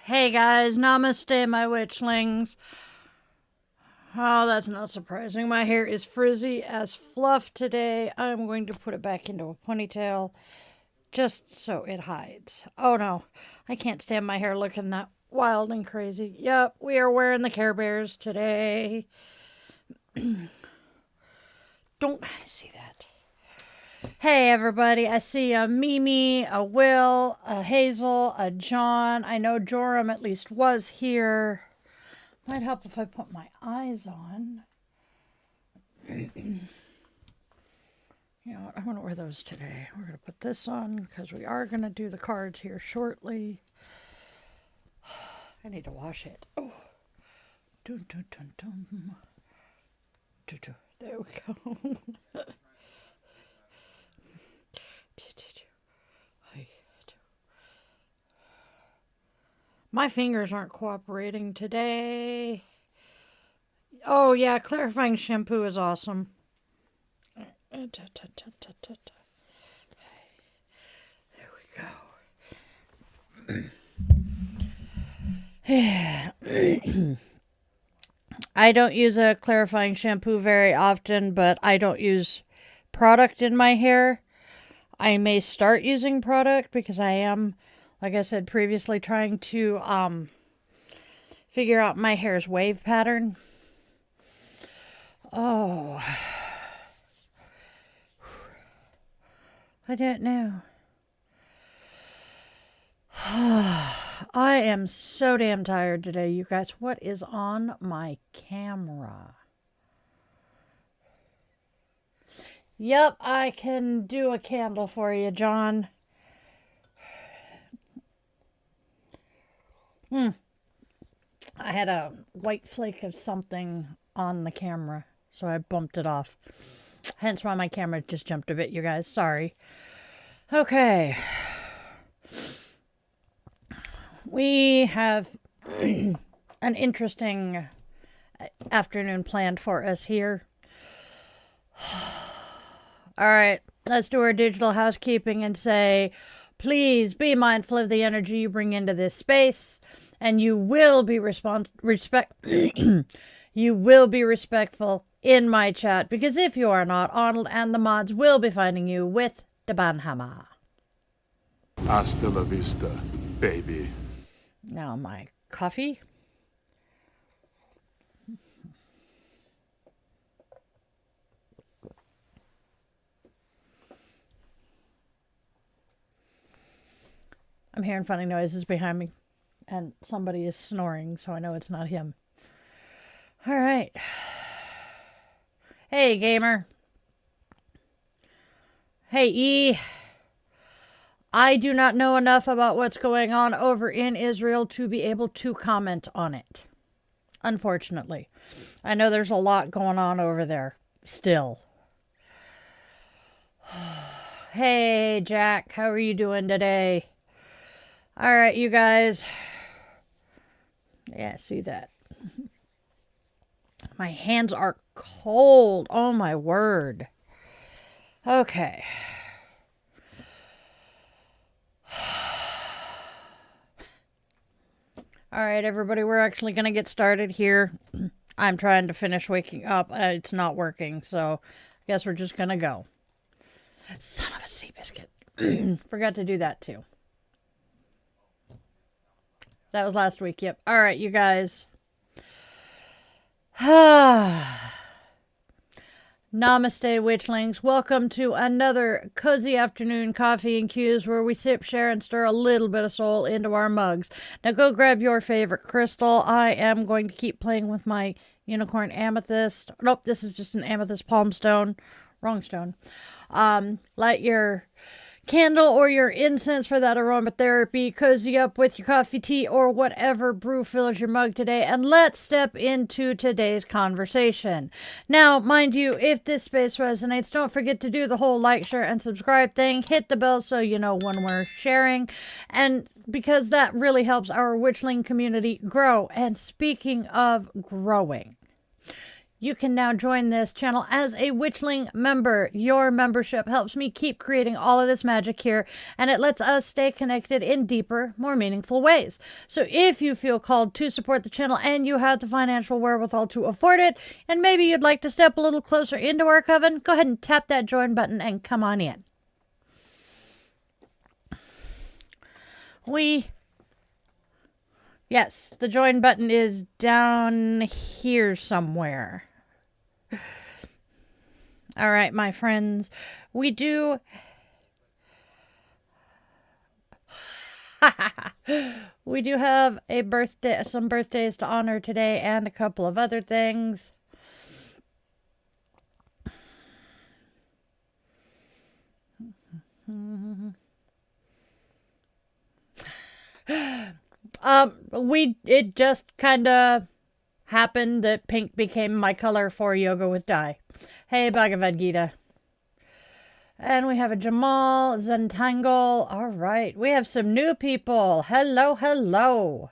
Hey guys, namaste my witchlings. Oh, that's not surprising. My hair is frizzy as fluff today. I'm going to put it back into a ponytail just so it hides. Oh no, I can't stand my hair looking that wild and crazy. Yep, we are wearing the Care Bears today. Don't see that. Hey everybody, I see a Mimi, a Will, a Hazel, a John. I know Joram at least was here. Might help if I put my eyes on. I'm going to wear those today. We're going to put this on because we are going to do the cards here shortly. I need to wash it. Oh. Dun, dun, dun, dun. Dun, dun. There we go. My fingers aren't cooperating today. Oh yeah, clarifying shampoo is awesome. There we go. I don't use a clarifying shampoo very often, but I don't use product in my hair. I may start using product because I am, like I said previously, trying to figure out my hair's wave pattern. Oh, I don't know. I am so damn tired today, you guys. What is on my camera? Yep, I can do a candle for you, John. I had a white flake of something on the camera, so I bumped it off. Hence why my camera just jumped a bit, you guys. Sorry. Okay. We have an interesting afternoon planned for us here. All right, let's do our digital housekeeping and say, please be mindful of the energy you bring into this space, and you will be you will be respectful in my chat, because if you are not, Arnold and the mods will be finding you with the banhammer. Hasta la vista, baby. Now my coffee. I'm hearing funny noises behind me, and somebody is snoring, so I know it's not him. All right. Hey, gamer. Hey, E. I do not know enough about what's going on over in Israel to be able to comment on it. Unfortunately. I know there's a lot going on over there. Still. Hey, Jack. How are you doing today? All right, you guys. Yeah, see that. My hands are cold. Oh, my word. Okay. All right, everybody, we're actually going to get started here. I'm trying to finish waking up. It's not working, so I guess we're just going to go. Son of a sea biscuit. Forgot to do that, too. That was last week, yep. All right, you guys. Namaste, Witchlings. Welcome to another cozy afternoon coffee and cues where we sip, share, and stir a little bit of soul into our mugs. Now go grab your favorite crystal. I am going to keep playing with my unicorn amethyst. Nope, this is just an amethyst palm stone. Wrong stone. Light your candle or your incense for that aromatherapy. Cozy up with your coffee, tea, or whatever brew fills your mug today, and let's step into today's conversation. Now, mind you, if this space resonates, don't forget to do the whole like, share, and subscribe thing. Hit the bell so you know when we're sharing, and because that really helps our Witchling community grow. And speaking of growing, You can now join this channel as a Witchling member. Your membership helps me keep creating all of this magic here, and it lets us stay connected in deeper, more meaningful ways. So if you feel called to support the channel and you have the financial wherewithal to afford it, and maybe you'd like to step a little closer into our coven, go ahead and tap that join button and come on in. Yes, the join button is down here somewhere. All right, my friends, we do have a birthday, some birthdays to honor today, and a couple of other things. It just kind of happened that pink became my color for yoga with dye. Hey, Bhagavad Gita. And we have a Jamal, Zentangle. All right. We have some new people. Hello, hello.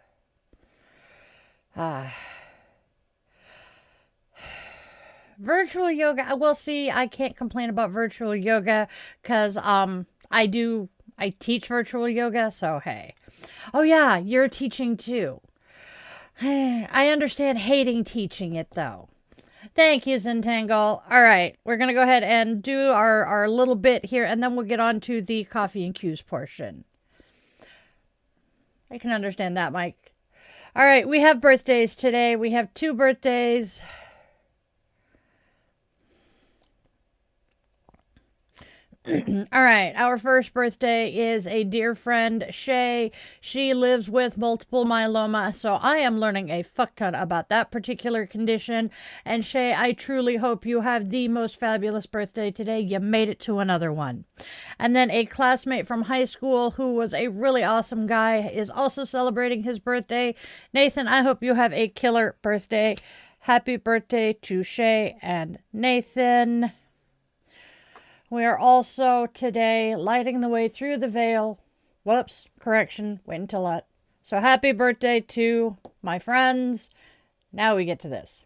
Virtual yoga. Well, see, I can't complain about virtual yoga because I teach virtual yoga, so hey. Oh yeah, you're teaching too. I understand hating teaching it though. Thank you, Zentangle. All right, we're going to go ahead and do our little bit here, and then we'll get on to the coffee and cues portion. I can understand that, Mike. All right, we have birthdays today. We have 2 birthdays. All right, our first birthday is a dear friend, Shay. She lives with multiple myeloma, so I am learning a fuck ton about that particular condition. And Shay, I truly hope you have the most fabulous birthday today. You made it to another one. And then a classmate from high school who was a really awesome guy is also celebrating his birthday. Nathan, I hope you have a killer birthday. Happy birthday to Shay and Nathan. We are also today lighting the way through the veil. Whoops, correction, wait until that. So happy birthday to my friends. Now we get to this.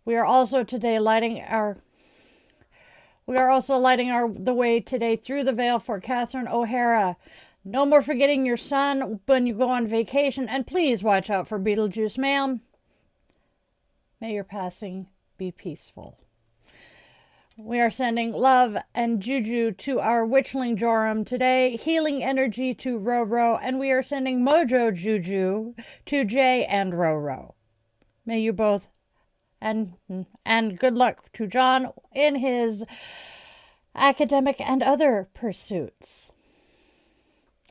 We are also today lighting the way today through the veil for Catherine O'Hara. No more forgetting your son when you go on vacation, and please watch out for Beetlejuice, ma'am. May your passing be peaceful. We are sending love and juju to our Witchling Joram today, healing energy to Roro, and we are sending mojo juju to Jay and Roro. May you both, and good luck to John in his academic and other pursuits.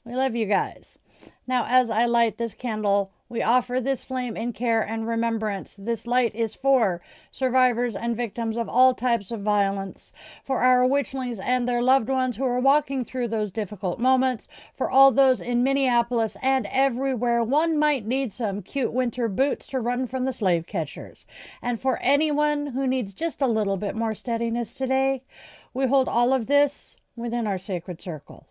We love you guys. Now, as I light this candle, we offer this flame in care and remembrance. This light is for survivors and victims of all types of violence, for our witchlings and their loved ones who are walking through those difficult moments, for all those in Minneapolis and everywhere one might need some cute winter boots to run from the slave catchers, and for anyone who needs just a little bit more steadiness today. We hold all of this within our sacred circle.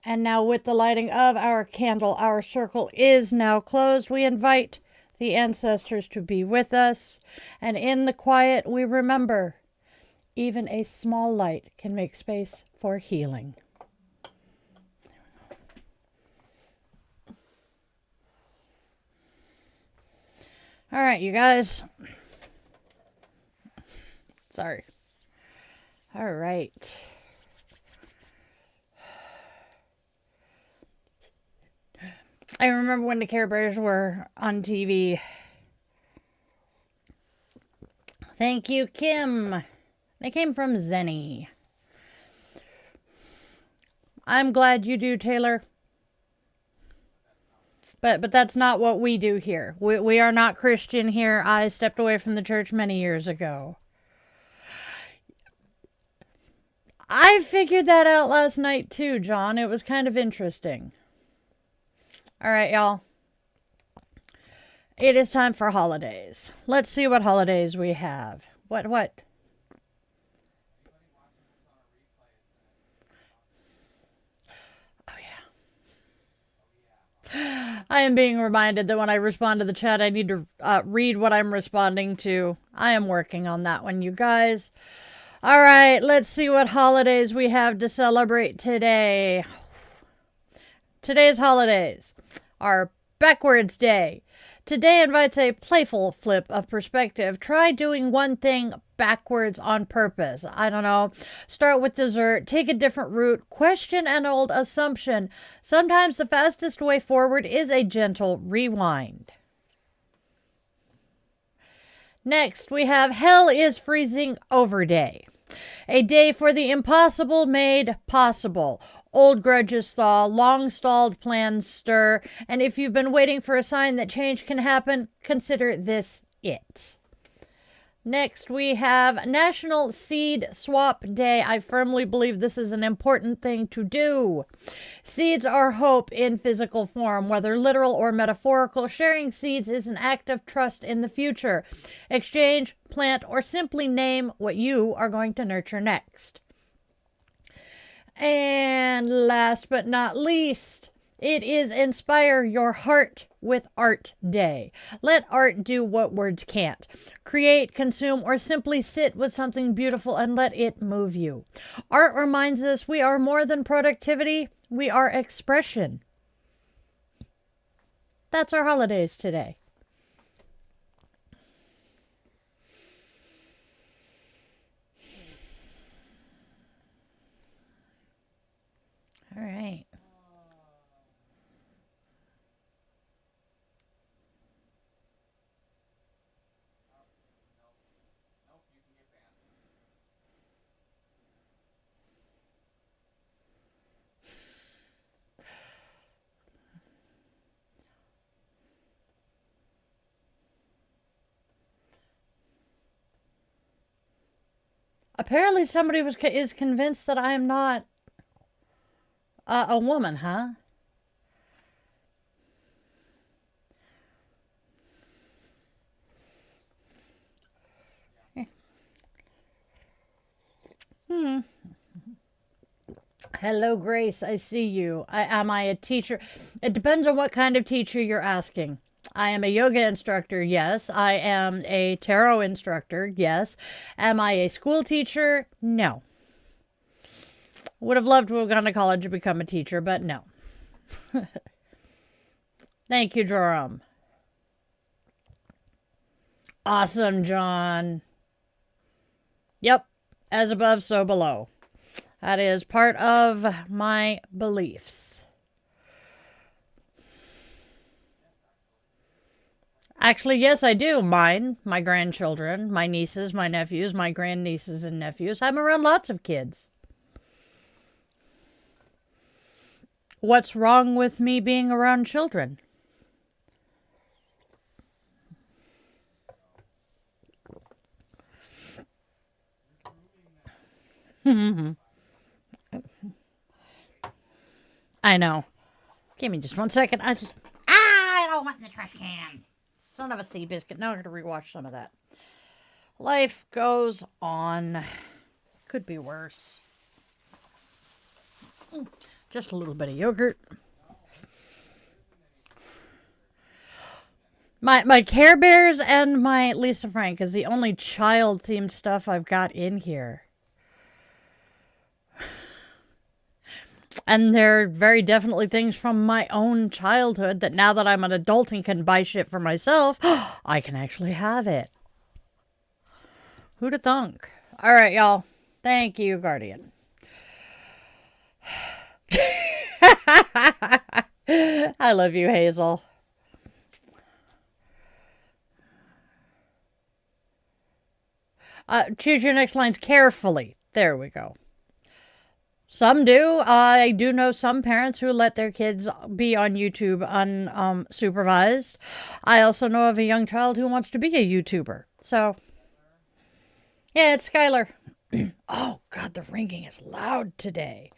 And now with the lighting of our candle, our circle is now closed. We invite the ancestors to be with us. And in the quiet, we remember even a small light can make space for healing. All right, you guys. Sorry. All right. I remember when the Care Bears were on TV. Thank you, Kim. They came from Zenny. I'm glad you do, Taylor. But that's not what we do here. We are not Christian here. I stepped away from the church many years ago. I figured that out last night too, John. It was kind of interesting. All right, y'all. It is time for holidays. Let's see what holidays we have. What? Oh, yeah. I am being reminded that when I respond to the chat, I need to read what I'm responding to. I am working on that one, you guys. All right, let's see what holidays we have to celebrate today. Today's holidays are Backwards Day. Today invites a playful flip of perspective. Try doing one thing backwards on purpose. I don't know. Start with dessert, take a different route, question an old assumption. Sometimes the fastest way forward is a gentle rewind. Next, we have Hell is Freezing Over Day. A day for the impossible made possible. Old grudges thaw, long stalled plans stir, and if you've been waiting for a sign that change can happen, consider this it. Next, we have National Seed Swap Day. I firmly believe this is an important thing to do. Seeds are hope in physical form, whether literal or metaphorical. Sharing seeds is an act of trust in the future. Exchange, plant, or simply name what you are going to nurture next. And last but not least, it is Inspire Your Heart with Art Day. Let art do what words can't. Create, consume, or simply sit with something beautiful and let it move you. Art reminds us we are more than productivity, we are expression. That's our holidays today. All right. Apparently somebody is convinced that I am not a woman, huh? Hello, Grace. I see you. Am I a teacher? It depends on what kind of teacher you're asking. I am a yoga instructor, yes. I am a tarot instructor, yes. Am I a school teacher? No. Would have loved to have gone to college to become a teacher, but no. Thank you, Jerome. Awesome, John. Yep. As above, so below. That is part of my beliefs. Actually, yes, I do. Mine, my grandchildren, my nieces, my nephews, my grandnieces and nephews. I'm around lots of kids. What's wrong with me being around children? I know. Give me just 1 second. I don't want in the trash can. Son of a sea biscuit. Now I'm going to rewatch some of that. Life goes on. Could be worse. Just a little bit of yogurt. My Care Bears and my Lisa Frank is the only child-themed stuff I've got in here. And they're very definitely things from my own childhood that now that I'm an adult and can buy shit for myself, I can actually have it. Who'da thunk? All right, y'all. Thank you, Guardian. I love you, Hazel. Choose your next lines carefully. There we go. Some do. I do know some parents who let their kids be on YouTube unsupervised. I also know of a young child who wants to be a YouTuber. So, yeah, it's Skylar. Oh, God, the ringing is loud today.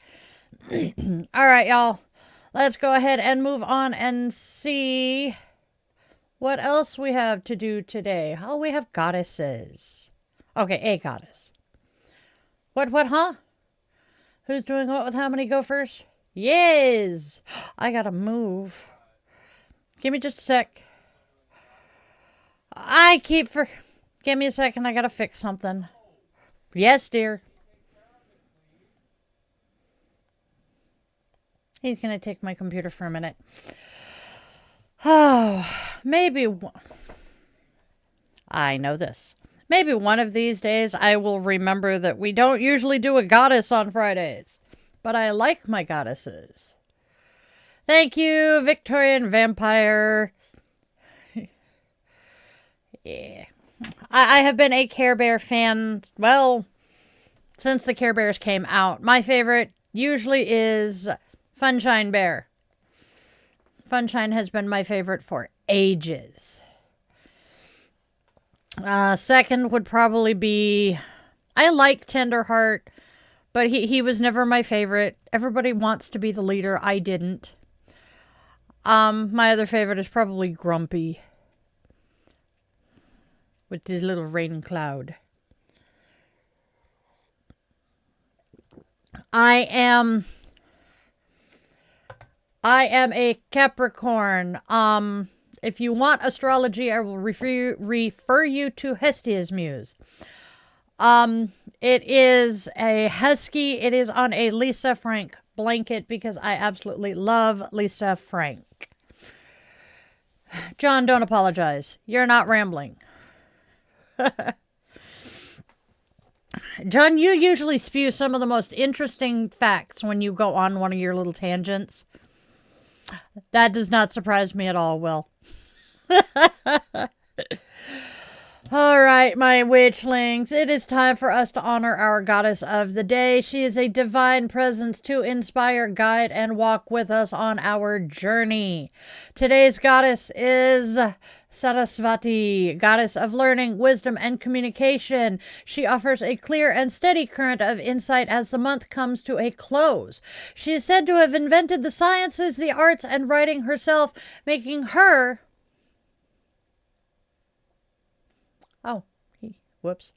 All right, y'all. Let's go ahead and move on and see what else we have to do today. Oh, we have goddesses. Okay, a goddess. What, huh? Who's doing what with how many go first? Yes! I gotta move. Give me just a sec. Give me a second. I gotta fix something. Yes, dear. He's gonna take my computer for a minute. Oh, I know this. Maybe one of these days I will remember that we don't usually do a goddess on Fridays. But I like my goddesses. Thank you, Victorian Vampire. Yeah. I have been a Care Bear fan, well, since the Care Bears came out. My favorite usually is Funshine Bear. Funshine has been my favorite for ages. Second would probably be... I like Tenderheart, but he was never my favorite. Everybody wants to be the leader. I didn't. My other favorite is probably Grumpy. With his little rain cloud. I am a Capricorn. If you want astrology, I will refer you to Hestia's Muse. It is a husky. It is on a Lisa Frank blanket because I absolutely love Lisa Frank. John, don't apologize. You're not rambling. John, you usually spew some of the most interesting facts when you go on one of your little tangents. That does not surprise me at all, Will. All right, my witchlings, it is time for us to honor our goddess of the day. She is a divine presence to inspire, guide, and walk with us on our journey. Today's goddess is Sarasvati, goddess of learning, wisdom, and communication. She offers a clear and steady current of insight as the month comes to a close. She is said to have invented the sciences, the arts, and writing herself, making her... Whoops.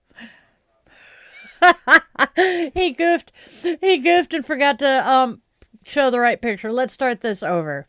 He goofed and forgot to show the right picture. Let's start this over.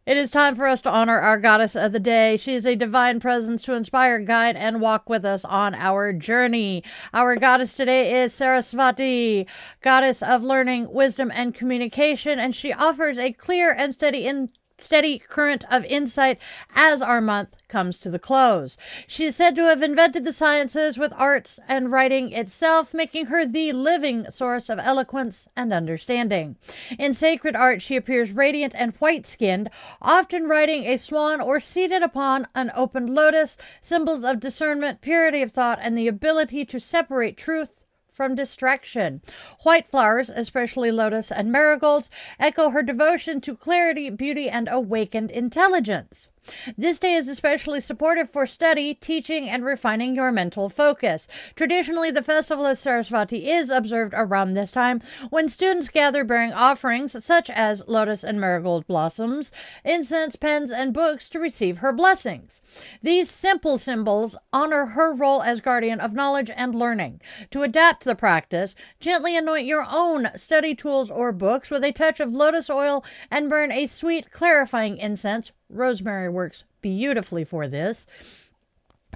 It is time for us to honor our goddess of the day. She is a divine presence to inspire, guide, and walk with us on our journey. Our goddess today is Sarasvati, goddess of learning, wisdom, and communication, and she offers a clear and steady current of insight as our month comes to the close. She is said to have invented the sciences with arts and writing itself, making her the living source of eloquence and understanding. In sacred art, she appears radiant and white-skinned, often riding a swan or seated upon an open lotus, symbols of discernment, purity of thought, and the ability to separate truth from distraction. White flowers, especially lotus and marigolds, echo her devotion to clarity, beauty, and awakened intelligence. This day is especially supportive for study, teaching, and refining your mental focus. Traditionally, the festival of Sarasvati is observed around this time when students gather bearing offerings such as lotus and marigold blossoms, incense, pens, and books to receive her blessings. These simple symbols honor her role as guardian of knowledge and learning. To adapt the practice, gently anoint your own study tools or books with a touch of lotus oil and burn a sweet, clarifying incense. Rosemary works beautifully for this,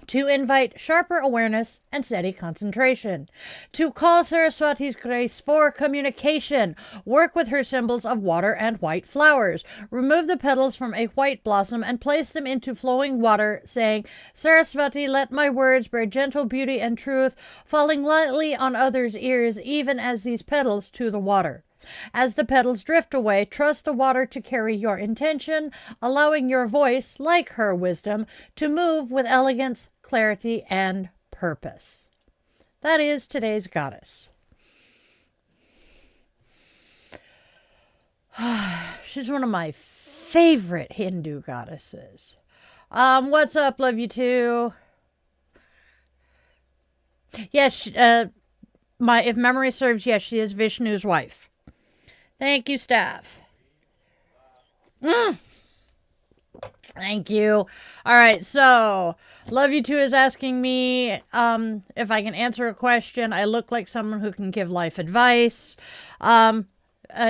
to invite sharper awareness and steady concentration. To call Saraswati's grace for communication, work with her symbols of water and white flowers. Remove the petals from a white blossom and place them into flowing water, saying, Sarasvati, let my words bear gentle beauty and truth, falling lightly on others' ears, even as these petals to the water. As the petals drift away, trust the water to carry your intention, allowing your voice, like her wisdom, to move with elegance, clarity, and purpose. That is today's goddess. She's one of my favorite Hindu goddesses. What's up? Love you too. Yes, if memory serves, yes, she is Vishnu's wife. Thank you, staff. Thank you. All right, so Love You Too is asking me if I can answer a question. I look like someone who can give life advice.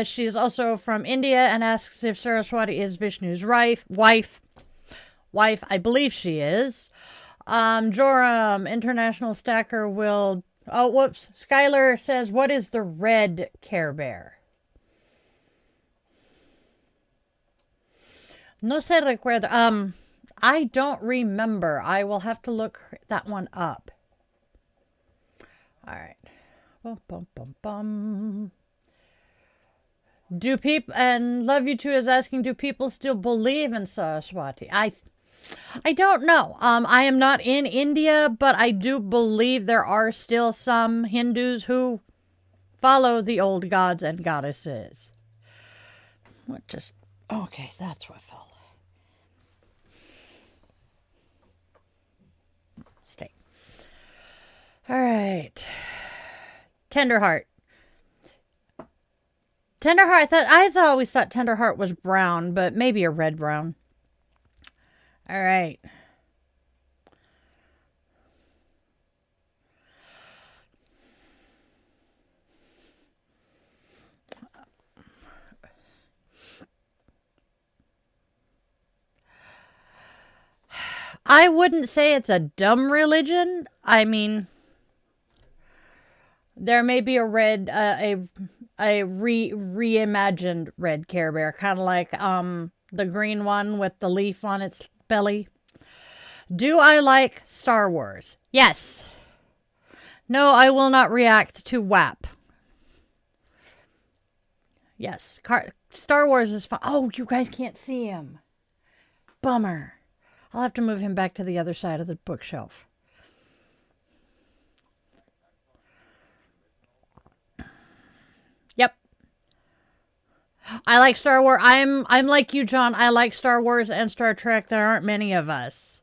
She's also from India and asks if Saraswati is Vishnu's wife. wife. I believe she is. Joram, International Stacker, will... Oh, whoops. Skylar says, what is the red Care Bear? No se recuerda. I don't remember. I will have to look that one up. All right. Bum, bum, bum, bum. Do people, and Love You Too is asking, do people still believe in Saraswati? I don't know. I am not in India, but I do believe there are still some Hindus who follow the old gods and goddesses. What just... Okay, that's what fell. Stay. All right. Tenderheart. Tenderheart, I always thought Tenderheart was brown, but maybe a red brown. All right. I wouldn't say it's a dumb religion. I mean, there may be a red, reimagined red Care Bear, kind of like the green one with the leaf on its belly. Do I like Star Wars? Yes. No, I will not react to WAP. Yes, Star Wars is fun. Oh, you guys can't see him. Bummer. I'll have to move him back to the other side of the bookshelf. Yep. I like Star Wars. I'm like you, John. I like Star Wars and Star Trek. There aren't many of us.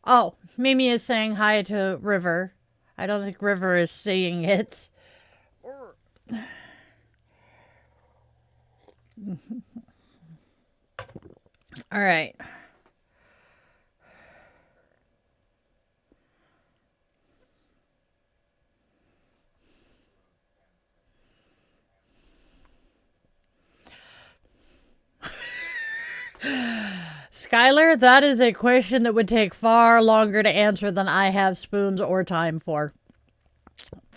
Oh, Mimi is saying hi to River. I don't think River is seeing it. All right. Skylar, that is a question that would take far longer to answer than I have spoons or time for.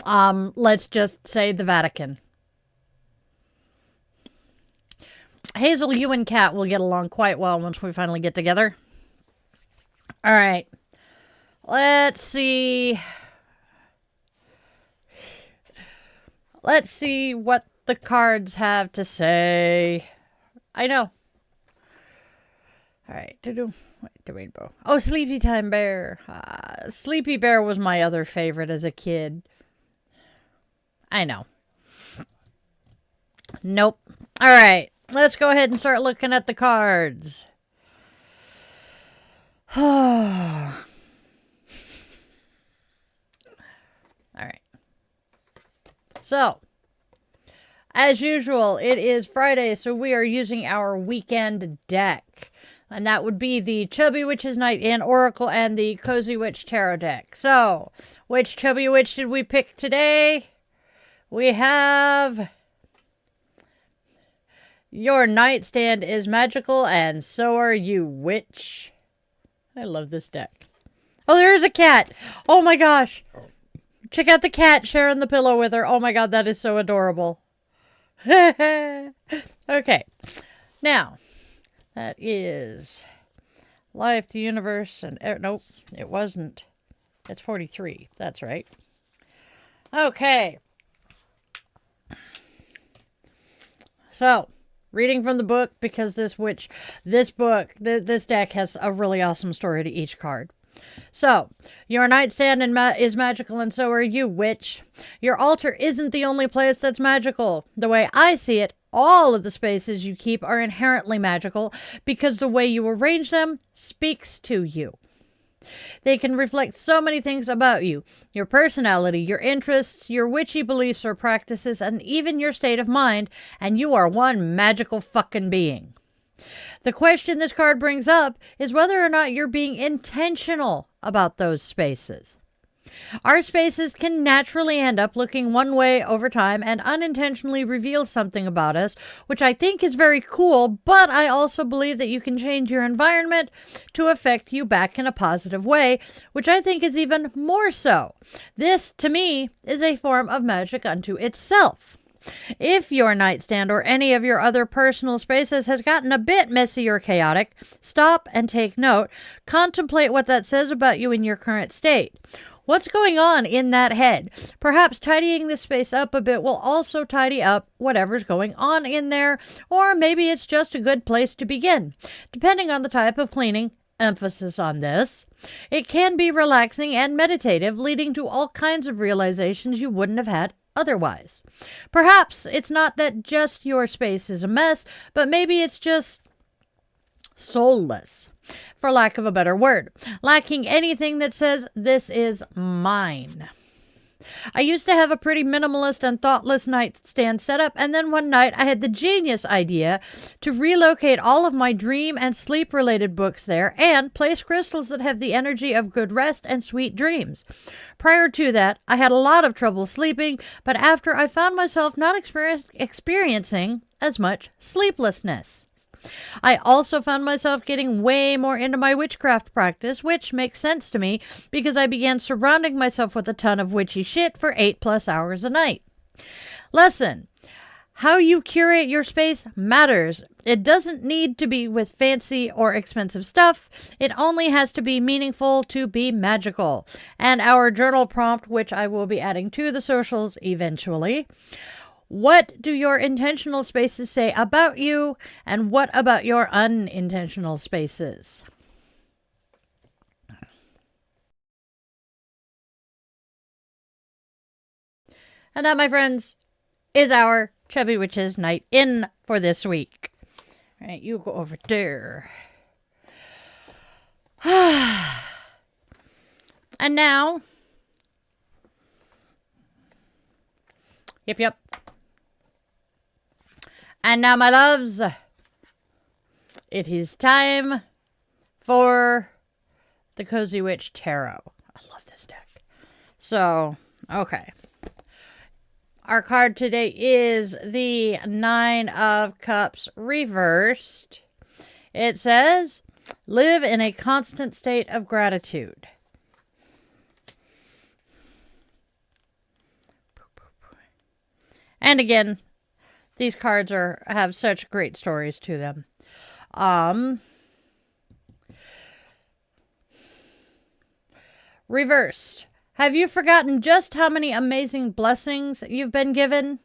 Let's just say the Vatican. Hazel, you and Kat will get along quite well once we finally get together. All right. Let's see. Let's see what the cards have to say. I know. All right. The rainbow. Oh, Sleepy Time Bear. Sleepy Bear was my other favorite as a kid. I know. Nope. All right. Let's go ahead and start looking at the cards. All right. So, as usual, it is Friday, so we are using our weekend deck. And that would be the Chubby Witch's Night in Oracle and the Cozy Witch Tarot deck. So, which Chubby Witch did we pick today? We have... Your nightstand is magical, and so are you, witch. I love this deck. Oh, there's a cat. Oh my gosh. Check out the cat sharing the pillow with her. Oh my god, that is so adorable. Okay. Now, that is life, the universe, and... nope, it wasn't. It's 43. That's right. Okay. So... reading from the book, because this deck has a really awesome story to each card. So, your nightstand is magical, and so are you, witch. Your altar isn't the only place that's magical. The way I see it, all of the spaces you keep are inherently magical, because the way you arrange them speaks to you. They can reflect so many things about you, your personality, your interests, your witchy beliefs or practices, and even your state of mind, and you are one magical fucking being. The question this card brings up is whether or not you're being intentional about those spaces. Our spaces can naturally end up looking one way over time and unintentionally reveal something about us, which I think is very cool, but I also believe that you can change your environment to affect you back in a positive way, which I think is even more so. This, to me, is a form of magic unto itself. If your nightstand or any of your other personal spaces has gotten a bit messy or chaotic, stop and take note. Contemplate what that says about you in your current state. What's going on in that head? Perhaps tidying this space up a bit will also tidy up whatever's going on in there, or maybe it's just a good place to begin. Depending on the type of cleaning, emphasis on this. It can be relaxing and meditative, leading to all kinds of realizations you wouldn't have had otherwise. Perhaps it's not that just your space is a mess, but maybe it's just soulless, for lack of a better word, lacking anything that says, this is mine. I used to have a pretty minimalist and thoughtless nightstand setup, and then one night I had the genius idea to relocate all of my dream and sleep-related books there and place crystals that have the energy of good rest and sweet dreams. Prior to that, I had a lot of trouble sleeping, but after I found myself not experiencing as much sleeplessness. I also found myself getting way more into my witchcraft practice, which makes sense to me because I began surrounding myself with a ton of witchy shit for 8+ hours a night. Lesson: how you curate your space matters. It doesn't need to be with fancy or expensive stuff. It only has to be meaningful to be magical. And our journal prompt, which I will be adding to the socials eventually. What do your intentional spaces say about you, and what about your unintentional spaces? And that, my friends, is our Chubby Witches Night In for this week. All right, you go over there. And now, yep. And now, my loves, it is time for the Cozy Witch Tarot. I love this deck. So, okay. Our card today is the Nine of Cups reversed. It says, live in a constant state of gratitude. And again, these cards have such great stories to them. Reversed. Have you forgotten just how many amazing blessings you've been given?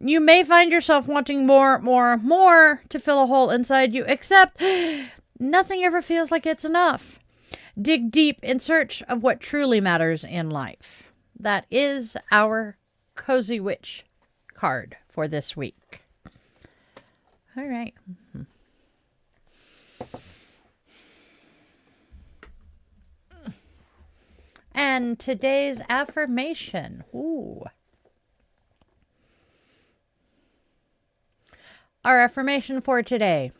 You may find yourself wanting more to fill a hole inside you, except nothing ever feels like it's enough. Dig deep in search of what truly matters in life. That is our Cozy Witch card for this week. All right. And today's affirmation. Ooh. Our affirmation for today.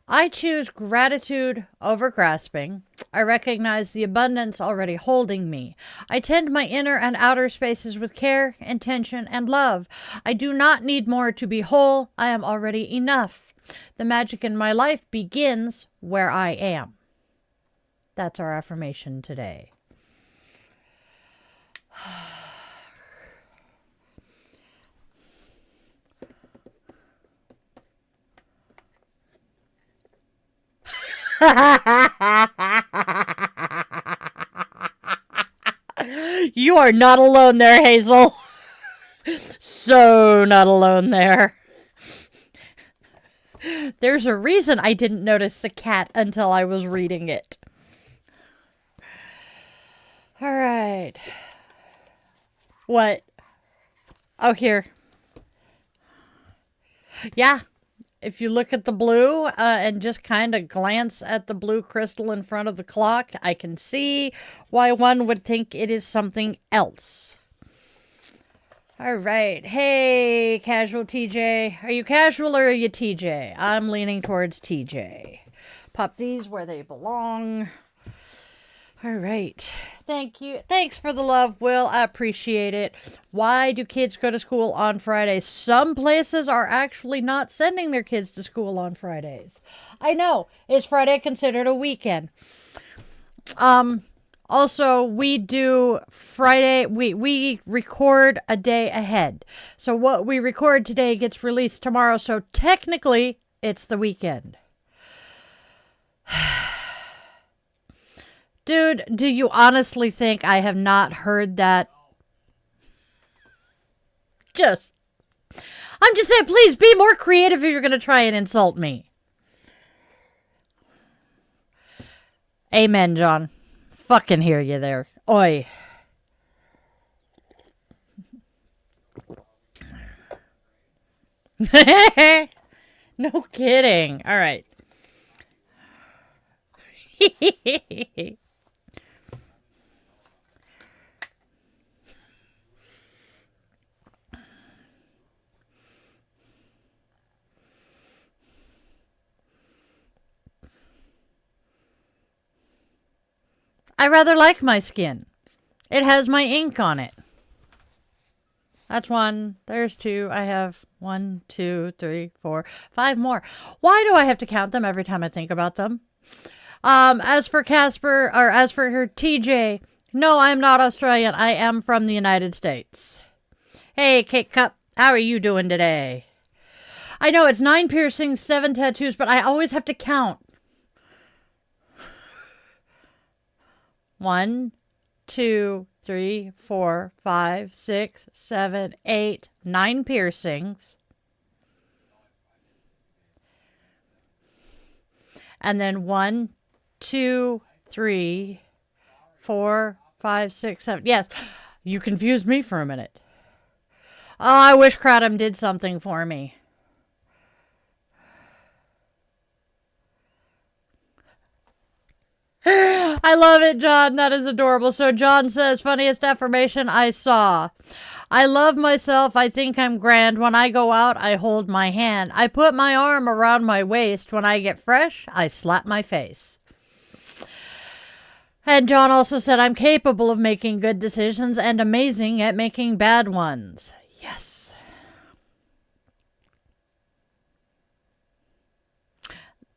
I choose gratitude over grasping. I recognize the abundance already holding me. I tend my inner and outer spaces with care, intention, and love. I do not need more to be whole. I am already enough. The magic in my life begins where I am. That's our affirmation today. You are not alone there, Hazel. So not alone there. There's a reason I didn't notice the cat until I was reading it. All right. What? Oh, here. Yeah. If you look at the blue and just kind of glance at the blue crystal in front of the clock, I can see why one would think it is something else. All right. Hey, casual TJ. Are you casual or are you TJ? I'm leaning towards TJ. Pop these where they belong. All right. Thank you. Thanks for the love, Will. I appreciate it. Why do kids go to school on Fridays? Some places are actually not sending their kids to school on Fridays. I know. Is Friday considered a weekend? Also, we do Friday, we record a day ahead. So what we record today gets released tomorrow. So technically, it's the weekend. Dude, do you honestly think I have not heard that? I'm just saying, please be more creative if you're going to try and insult me. Amen, John. Fucking hear you there. Oi. No kidding. All right. I rather like my skin. It has my ink on it. That's one. There's two. I have 1, 2, 3, 4, 5 more. Why do I have to count them every time I think about them? As for Casper, or as for her TJ, no, I'm not Australian. I am from the United States. Hey, Cake Cup, how are you doing today? I know it's 9 piercings, 7 tattoos, but I always have to count. 1, 2, 3, 4, 5, 6, 7, 8, 9 piercings. And then 1, 2, 3, 4, 5, 6, 7. Yes, you confused me for a minute. Oh, I wish Kratom did something for me. I love it, John. That is adorable. So John says, funniest affirmation I saw. I love myself. I think I'm grand. When I go out, I hold my hand. I put my arm around my waist. When I get fresh, I slap my face. And John also said, I'm capable of making good decisions and amazing at making bad ones. Yes.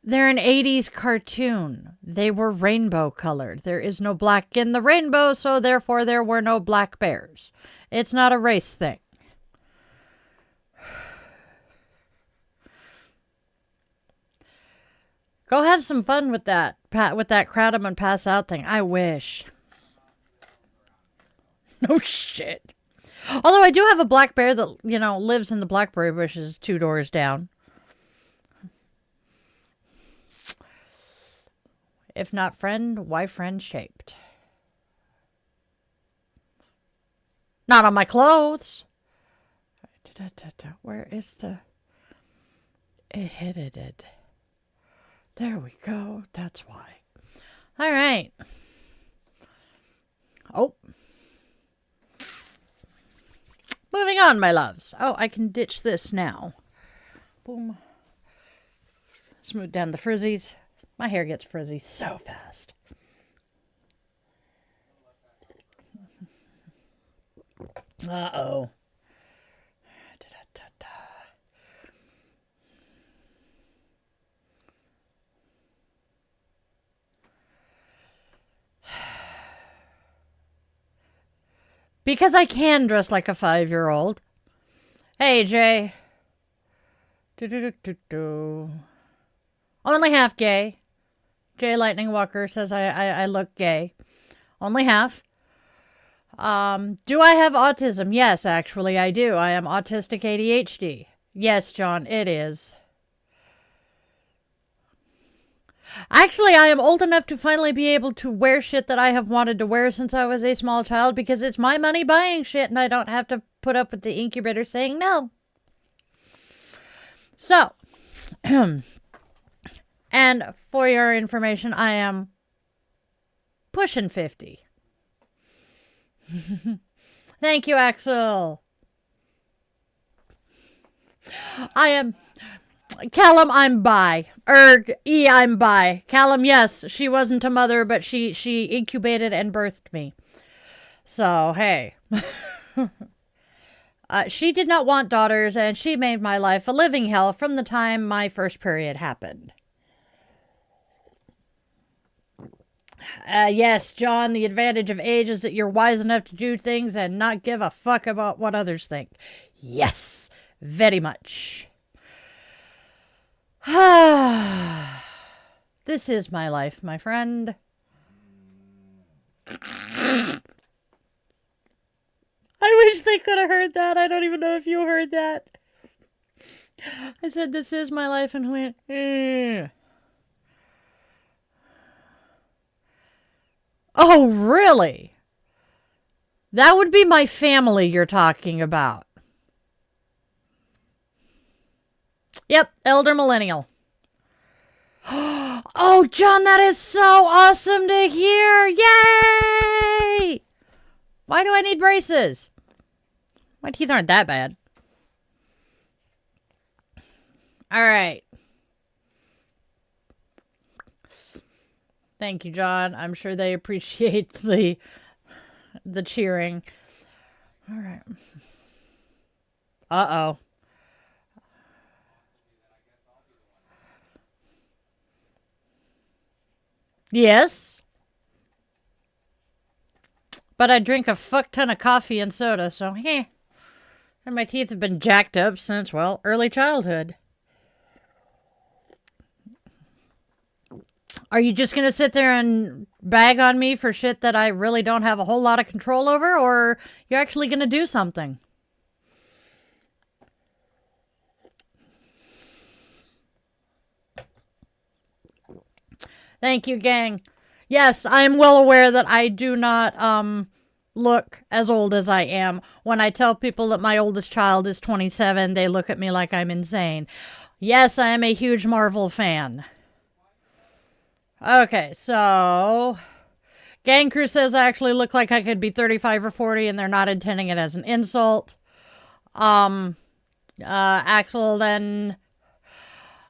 They're an 80s cartoon. They were rainbow colored. There is no black in the rainbow, so therefore there were no black bears. It's not a race thing. Go have some fun with that Kratom and pass out thing. I wish. No shit. Although I do have a black bear that, lives in the blackberry bushes 2 doors down. If not friend, why friend shaped? Not on my clothes. Where is the... It hit it. There we go. That's why. All right. Oh. Moving on, my loves. Oh, I can ditch this now. Boom. Smooth down the frizzies. My hair gets frizzy so fast. Uh-oh. Because I can dress like a 5-year-old. Hey, Jay. Only half gay. Jay Lightning Walker says I look gay. Only half. Do I have autism? Yes, actually, I do. I am autistic ADHD. Yes, John, it is. Actually, I am old enough to finally be able to wear shit that I have wanted to wear since I was a small child because it's my money buying shit and I don't have to put up with the incubator saying no. So, and for your information, I am pushing 50. Thank you, Axel. Callum, I'm bi. I'm bi. Callum, yes, she wasn't a mother, but she incubated and birthed me. So, hey. She did not want daughters, and she made my life a living hell from the time my first period happened. Yes, John, the advantage of age is that you're wise enough to do things and not give a fuck about what others think. Yes, very much. This is my life, my friend. I wish they could have heard that. I don't even know if you heard that. I said, this is my life, and went, Oh, really? That would be my family you're talking about. Yep, elder millennial. Oh, John, that is so awesome to hear. Yay! Why do I need braces? My teeth aren't that bad. All right. Thank you, John. I'm sure they appreciate the cheering. All right. Uh-oh. Yes. But I drink a fuck ton of coffee and soda, so And my teeth have been jacked up since, well, early childhood. Are you just going to sit there and bag on me for shit that I really don't have a whole lot of control over, or you're actually going to do something? Thank you, gang. Yes, I am well aware that I do not look as old as I am. When I tell people that my oldest child is 27, they look at me like I'm insane. Yes, I am a huge Marvel fan. Okay, so Gang Crew says I actually look like I could be 35 or 40, and they're not intending it as an insult. Axel then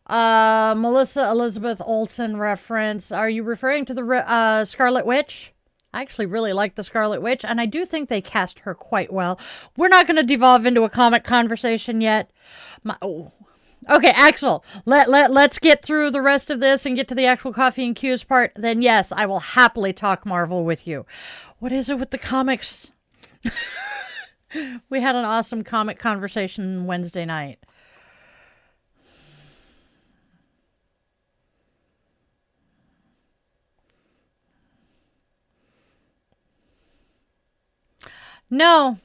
Melissa Elizabeth Olsen reference. Are you referring to the Scarlet Witch? I actually really like the Scarlet Witch, and I do think they cast her quite well. We're not going to devolve into a comic conversation yet. Okay, Axel, let's get through the rest of this and get to the actual coffee and cues part. Then yes, I will happily talk Marvel with you. What is it with the comics? We had an awesome comic conversation Wednesday night. No.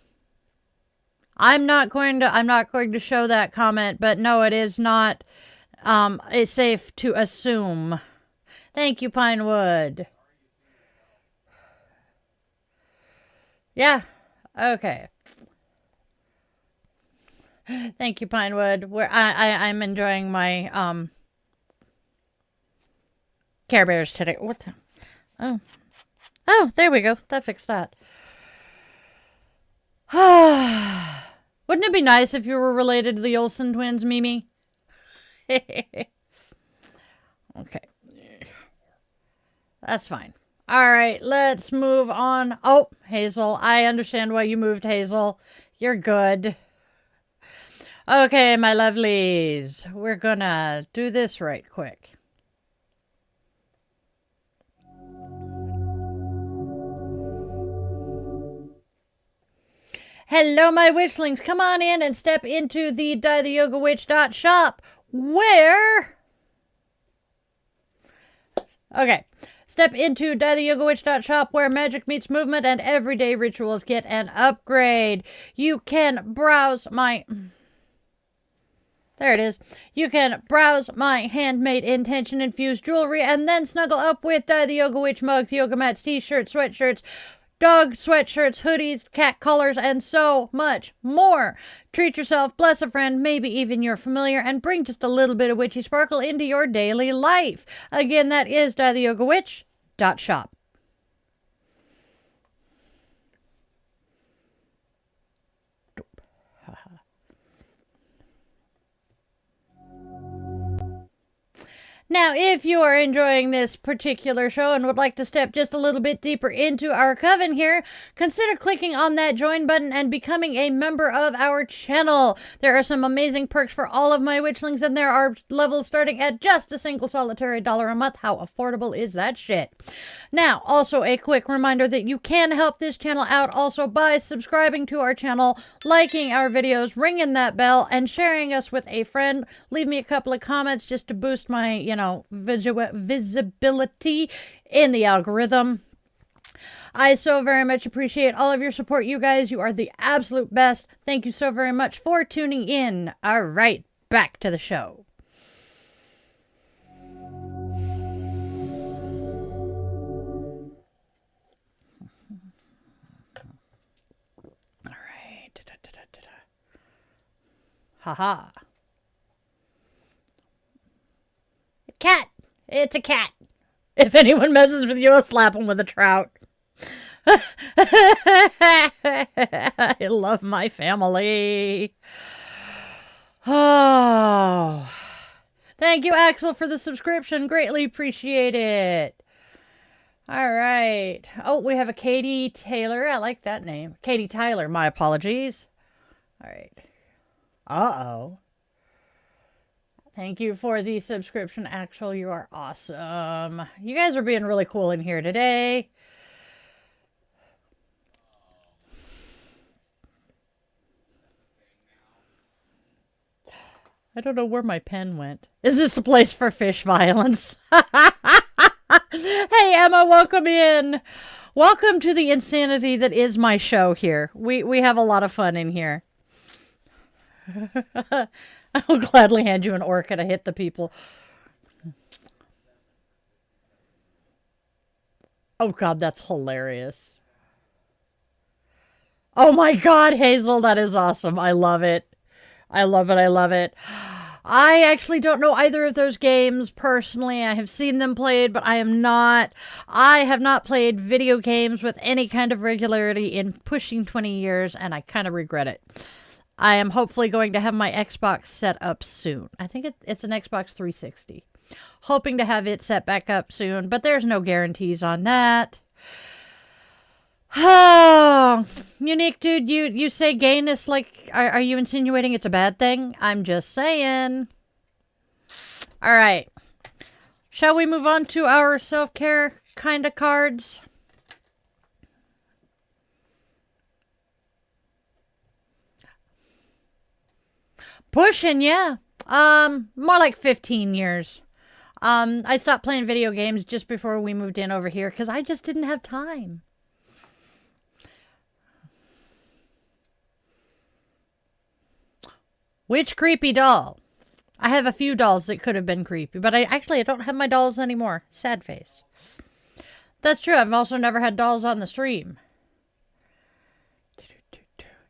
I'm not going to show that comment, but no, it is not it's safe to assume. Thank you, Pinewood. Yeah. Okay. Thank you, Pinewood. I'm enjoying my Care Bears today. What the? Oh, there we go. That fixed that. Wouldn't it be nice if you were related to the Olsen twins, Mimi? Okay. That's fine. All right, let's move on. Oh, Hazel, I understand why you moved, Hazel. You're good. Okay, my lovelies. We're gonna do this right quick. Hello, my witchlings. Come on in and step into the DieTheYogaWitch.shop, where... Okay. Step into DieTheYogaWitch.shop, where magic meets movement and everyday rituals get an upgrade. You can browse my... There it is. You can browse my handmade intention-infused jewelry and then snuggle up with Die the Yoga Witch mugs, yoga mats, t-shirts, sweatshirts, dog sweatshirts, hoodies, cat collars, and so much more. Treat yourself, bless a friend, maybe even your familiar, and bring just a little bit of witchy sparkle into your daily life. Again, that is DieTheYogaWitch.shop. Now, if you are enjoying this particular show and would like to step just a little bit deeper into our coven here, consider clicking on that join button and becoming a member of our channel. There are some amazing perks for all of my witchlings, and there are levels starting at just a single solitary $1 a month. How affordable is that shit? Now, also a quick reminder that you can help this channel out also by subscribing to our channel, liking our videos, ringing that bell, and sharing us with a friend. Leave me a couple of comments just to boost my, visibility in the algorithm. I so very much appreciate all of your support, you guys. You are the absolute best. Thank you so very much for tuning in. All right, back to the show. All right. Haha. Cat. It's a cat. If anyone messes with you, I'll slap him with a trout. I love my family. Oh. Thank you, Axel, for the subscription. Greatly appreciate it. All right. Oh, we have a Katie Taylor. I like that name. Katie Tyler. My apologies. All right. Uh-oh. Thank you for the subscription, Axel. You are awesome. You guys are being really cool in here today. I don't know where my pen went. Is this the place for fish violence? Hey, Emma, welcome in. Welcome to the insanity that is my show here. We have a lot of fun in here. I will gladly hand you an orca to hit the people. Oh, God, that's hilarious. Oh, my God, Hazel, that is awesome. I love it. I love it. I love it. I actually don't know either of those games personally. I have seen them played, but I have not played video games with any kind of regularity in pushing 20 years, and I kind of regret it. I am hopefully going to have my Xbox set up soon. I think it's an Xbox 360. Hoping to have it set back up soon, but there's no guarantees on that. Oh, Unique Dude, you say gayness like, are you insinuating it's a bad thing? I'm just saying. All right. Shall we move on to our self-care kind of cards? Pushing, yeah. More like 15 years. I stopped playing video games just before we moved in over here because I just didn't have time. Which creepy doll? I have a few dolls that could have been creepy, but I don't have my dolls anymore. Sad face. That's true. I've also never had dolls on the stream.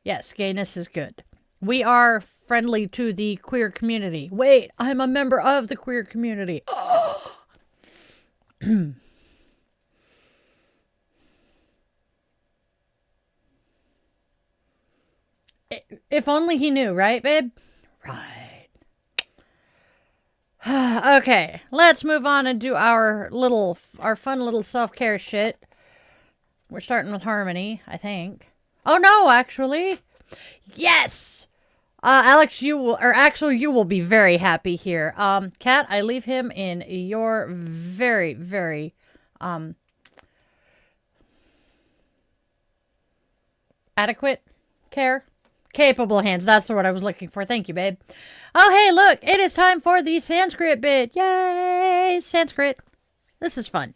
Yes, gayness is good. We are friendly to the queer community. Wait, I'm a member of the queer community. If only he knew, right, babe? Right. Okay, let's move on and do our fun little self-care shit. We're starting with Harmony, I think. Oh no, actually. Yes! Alex, you will be very happy here. Kat, I leave him in your very, very, adequate care. Capable hands. That's the word I was looking for. Thank you, babe. Oh, hey, look. It is time for the Sanskrit bit. Yay, Sanskrit. This is fun.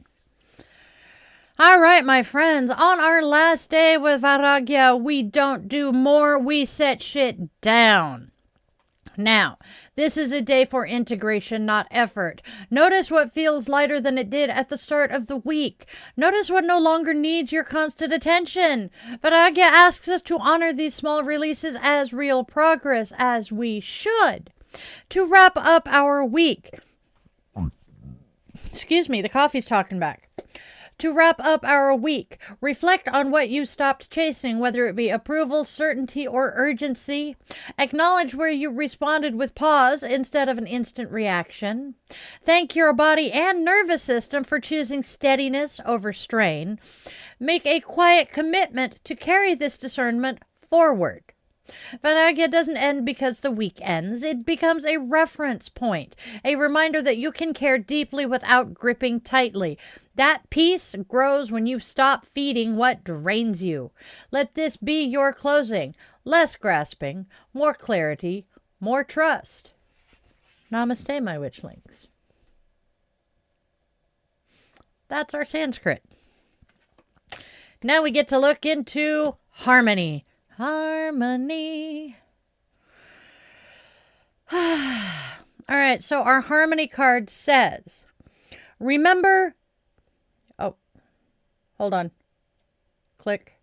All right, my friends. On our last day with Vairagya, we don't do more. We set shit down. Now, this is a day for integration, not effort. Notice what feels lighter than it did at the start of the week. Notice what no longer needs your constant attention. Vairagya asks us to honor these small releases as real progress, as we should. To wrap up our week. Excuse me, the coffee's talking back. To wrap up our week, reflect on what you stopped chasing, whether it be approval, certainty, or urgency. Acknowledge where you responded with pause instead of an instant reaction. Thank your body and nervous system for choosing steadiness over strain. Make a quiet commitment to carry this discernment forward. Vanagya doesn't end because the week ends. It becomes a reference point, a reminder that you can care deeply without gripping tightly. That peace grows when you stop feeding what drains you. Let this be your closing. Less grasping, more clarity, more trust. Namaste, my witchlings. That's our Sanskrit. Now we get to look into harmony. Harmony. All right, so our harmony card says, remember, oh, hold on, click.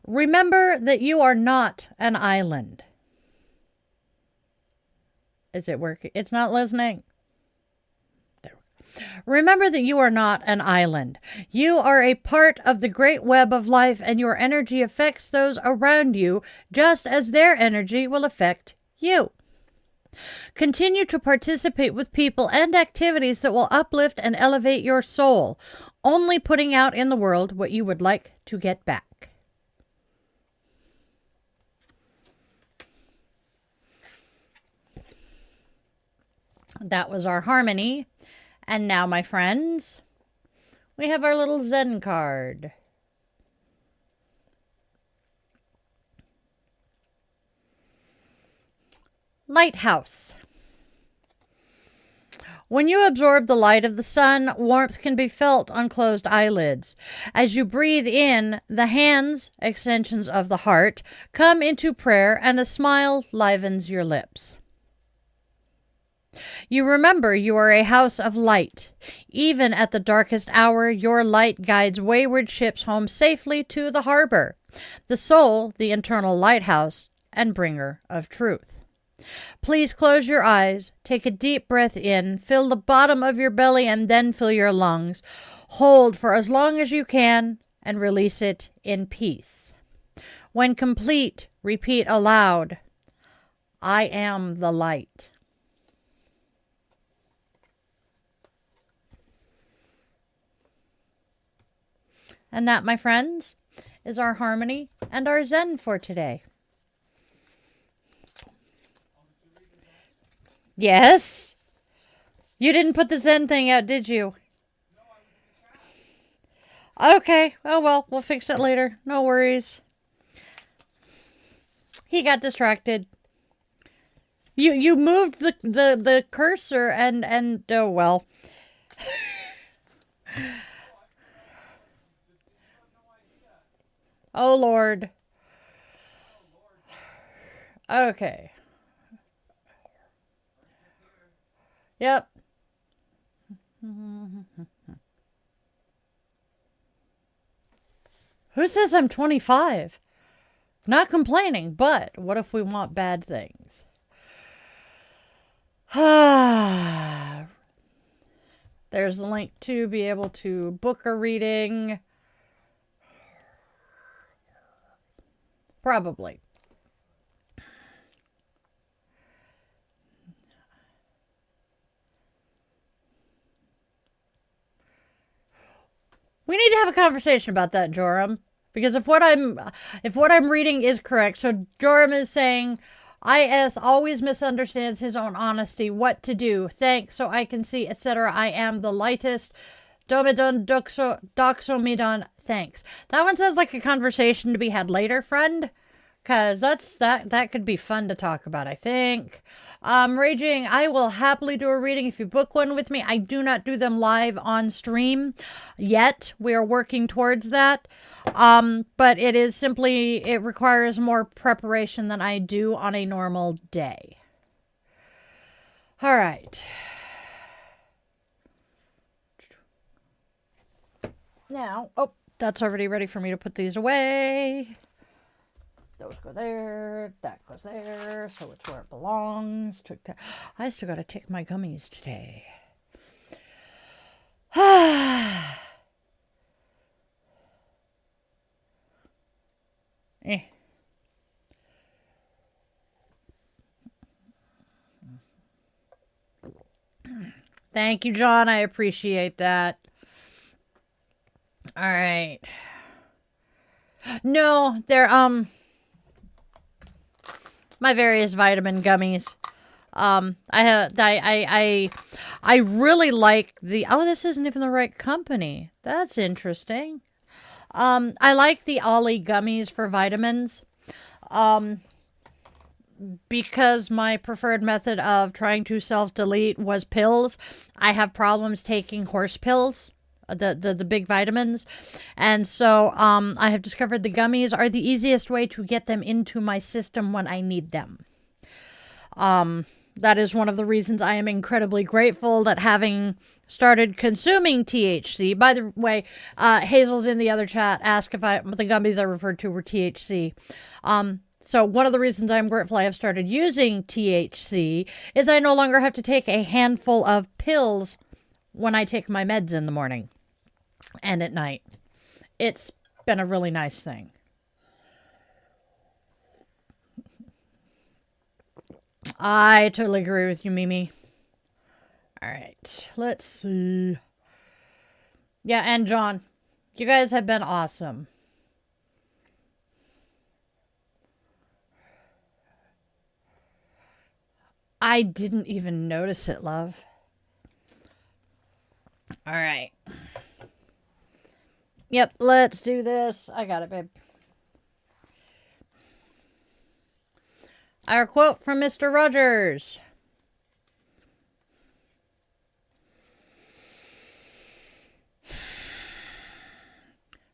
Remember that you are not an island. Is it working? It's not listening. Remember that you are not an island. You are a part of the great web of life, and your energy affects those around you just as their energy will affect you. Continue to participate with people and activities that will uplift and elevate your soul, only putting out in the world what you would like to get back. That was our harmony. And now, my friends, we have our little Zen card. Lighthouse. When you absorb the light of the sun, warmth can be felt on closed eyelids. As you breathe in, the hands, extensions of the heart, come into prayer, and a smile livens your lips. You remember you are a house of light. Even at the darkest hour, your light guides wayward ships home safely to the harbor. The soul, the internal lighthouse, and bringer of truth. Please close your eyes, take a deep breath in, fill the bottom of your belly, and then fill your lungs. Hold for as long as you can, and release it in peace. When complete, repeat aloud, I am the light. And that, my friends, is our harmony and our Zen for today. Yes? You didn't put the Zen thing out, did you? Okay. Oh, well, we'll fix it later. No worries. He got distracted. You moved the cursor and oh, well. Oh, Lord. Okay. Yep. Who says I'm 25? Not complaining, but what if we want bad things? There's a link to be able to book a reading. Probably. We need to have a conversation about that, Joram. Because if what I'm reading is correct, so Joram is saying IS always misunderstands his own honesty, what to do, thanks so I can see, etc. I am the lightest. Domidon doxomidon, thanks. That one sounds like a conversation to be had later, friend. Because that could be fun to talk about, I think. Raging, I will happily do a reading if you book one with me. I do not do them live on stream yet. We are working towards that. But it is simply, it requires more preparation than I do on a normal day. All right. Now, oh, that's already ready for me to put these away. Those go there. That goes there. So it's where it belongs. I still got to take my gummies today. Eh. Thank you, John. I appreciate that. All right. No, they're my various vitamin gummies. I really like this isn't even the right company. That's interesting. I like the Ollie gummies for vitamins. Because my preferred method of trying to self-delete was pills. I have problems taking horse pills, the big vitamins. And so I have discovered the gummies are the easiest way to get them into my system when I need them. That is one of the reasons I am incredibly grateful that having started consuming THC. By the way, Hazel's in the other chat asked if the gummies I referred to were THC. So one of the reasons I'm grateful I have started using THC is I no longer have to take a handful of pills when I take my meds in the morning and at night. It's been a really nice thing. I totally agree with you, Mimi. All right, let's see. Yeah, and John, you guys have been awesome. I didn't even notice it, love. All right. Yep, let's do this. I got it, babe. Our quote from Mr. Rogers.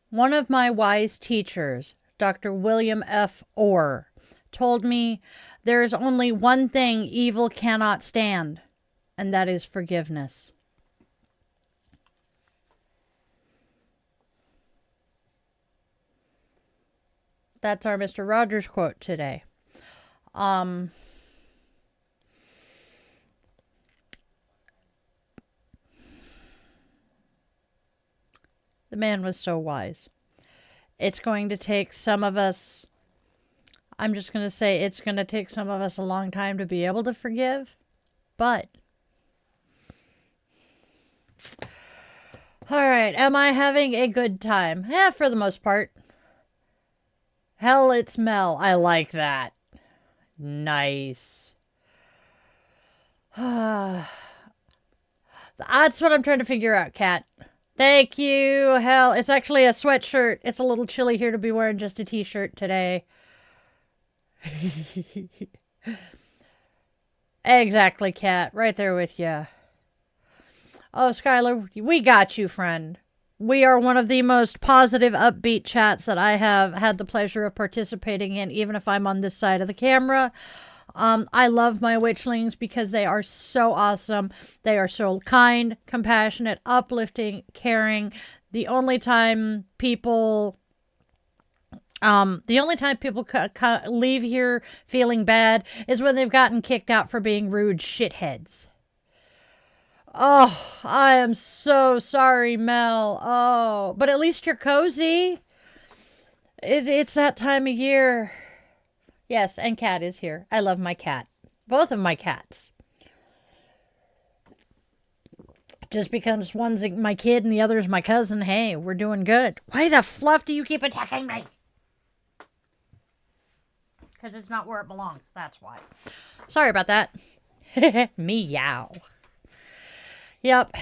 One of my wise teachers, Dr. William F. Orr, told me there is only one thing evil cannot stand, and that is forgiveness. That's our Mr. Rogers quote today. The man was so wise. It's going to take some of us, I'm just going to say it's going to take some of us a long time to be able to forgive, but all right, am I having a good time? Yeah, for the most part. Hell, it's Mel. I like that. Nice. That's what I'm trying to figure out, Kat. Thank you. Hell, it's actually a sweatshirt. It's a little chilly here to be wearing just a t-shirt today. Exactly, Kat. Right there with you. Oh, Skylar, we got you, friend. We are one of the most positive, upbeat chats that I have had the pleasure of participating in, even if I'm on this side of the camera. I love my witchlings because they are so awesome. They are so kind, compassionate, uplifting, caring. The only time people leave here feeling bad is when they've gotten kicked out for being rude shitheads. Oh, I am so sorry, Mel. Oh, but at least you're cozy. It's that time of year. Yes, and Cat is here. I love my cat. Both of my cats. Just because one's my kid and the other's my cousin, hey, we're doing good. Why the fluff do you keep attacking me? Because it's not where it belongs. That's why. Sorry about that. Meow. Yep.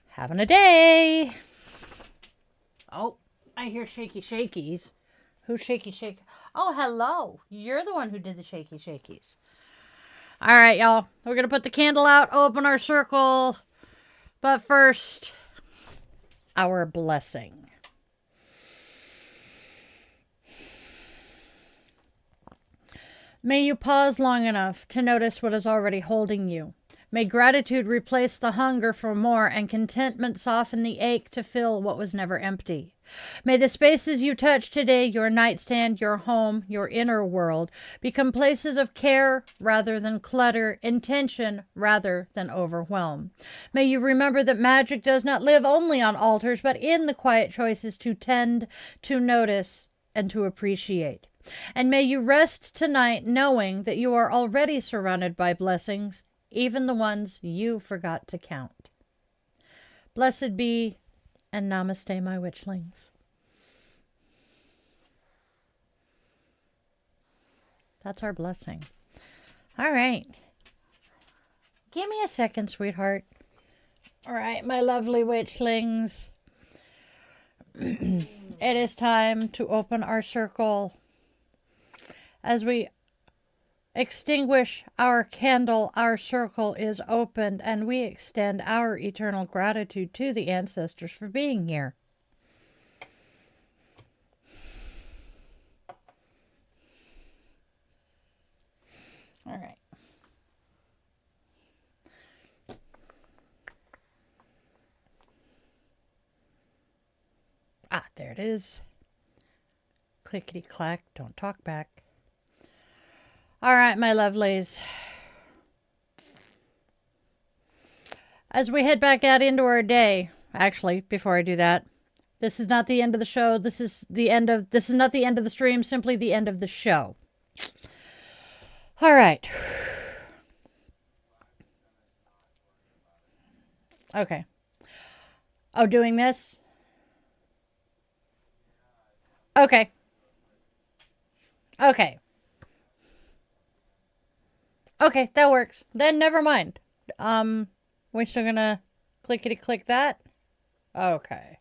Having a day. Oh, I hear shaky shakies. Who's shaky shake? Oh, hello. You're the one who did the shaky shakies. All right, y'all. We're going to put the candle out, open our circle. But first, our blessing. May you pause long enough to notice what is already holding you. May gratitude replace the hunger for more and contentment soften the ache to fill what was never empty. May the spaces you touch today, your nightstand, your home, your inner world, become places of care rather than clutter, intention rather than overwhelm. May you remember that magic does not live only on altars, but in the quiet choices to tend, to notice, and to appreciate. And may you rest tonight knowing that you are already surrounded by blessings, even the ones you forgot to count. Blessed be, and namaste, my witchlings. That's our blessing. All right. Give me a second, sweetheart. All right, my lovely witchlings. It is time to open our circle. As we extinguish our candle, our circle is opened, and we extend our eternal gratitude to the ancestors for being here. All right. Ah, there it is. Clickety clack, don't talk back. All right, my lovelies. As we head back out into our day, actually, before I do that, this is not the end of the show. This is not the end of the stream, simply the end of the show. All right. Okay. Oh, doing this? Okay. Okay. Okay, that works. Then never mind. We're still gonna clickety click that. Okay.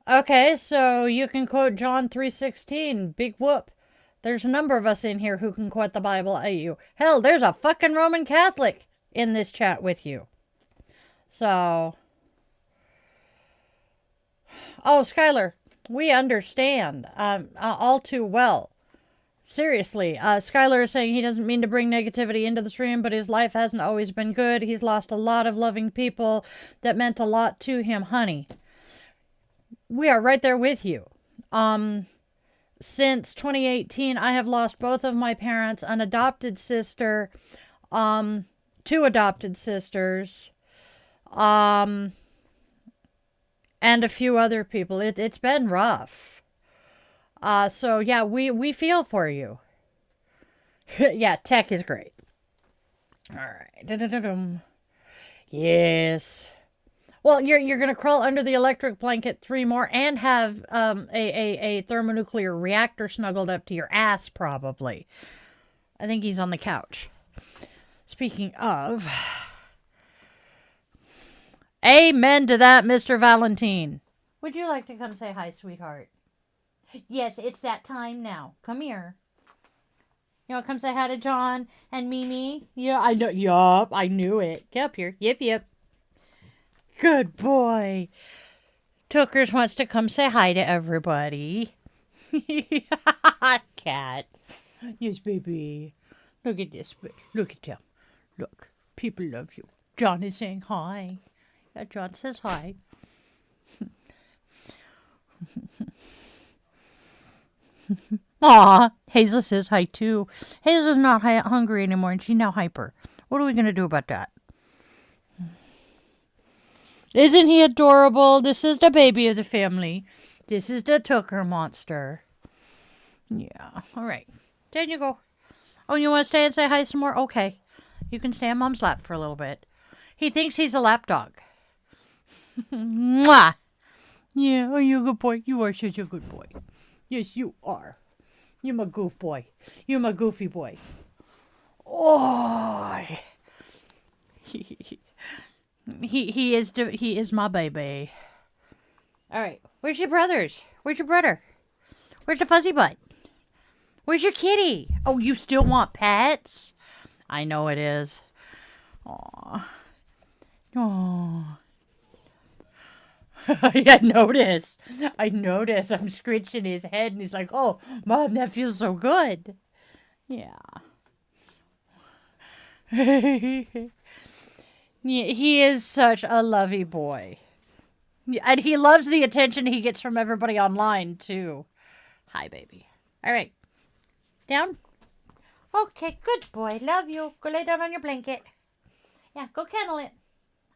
Okay, so you can quote John 3:16. Big whoop. There's a number of us in here who can quote the Bible at you. Hell, there's a fucking Roman Catholic in this chat with you. So. Oh, Skylar, we understand all too well. Seriously, Skylar is saying he doesn't mean to bring negativity into the stream, but his life hasn't always been good. He's lost a lot of loving people that meant a lot to him, honey. We are right there with you. Since 2018, I have lost both of my parents, an adopted sister, two adopted sisters, and a few other people. It's been rough. So yeah, we feel for you. Yeah, tech is great. All right. Da-da-da-dum. Yes. Well, you're gonna crawl under the electric blanket 3 more and have a thermonuclear reactor snuggled up to your ass, probably. I think he's on the couch. Speaking of, amen to that, Mr. Valentine. Would you like to come say hi, sweetheart? Yes, it's that time now. Come here. You want to come say hi to John and Mimi? Yeah, I know. Yup, I knew it. Get up here. Yip. Good boy. Tookers wants to come say hi to everybody. Cat. Yes, baby. Look at this. Look at him. Look. People love you. John is saying hi. Yeah, John says hi. Aw, Hazel says hi too. Hazel's not hungry anymore and she's now hyper. What are we going to do about that? Isn't he adorable? This is the baby of the family. This is the Tooker monster. Yeah, all right. There you go. Oh, you want to stay and say hi some more? Okay. You can stay on Mom's lap for a little bit. He thinks he's a lap dog. Mwah! Yeah, oh, you're a good boy. You are such a good boy. Yes, you are. You're my goof boy. You're my goofy boy. Oh, he is my baby. All right, where's your brothers? Where's your brother? Where's the fuzzy butt? Where's your kitty? Oh, you still want pets? I know it is. Aw. Aw. I noticed. I'm scratching his head and he's like, oh, Mom, that feels so good. Yeah. He is such a lovey boy. And he loves the attention he gets from everybody online, too. Hi, baby. All right. Down. Okay, good boy. Love you. Go lay down on your blanket. Yeah, go kennel it.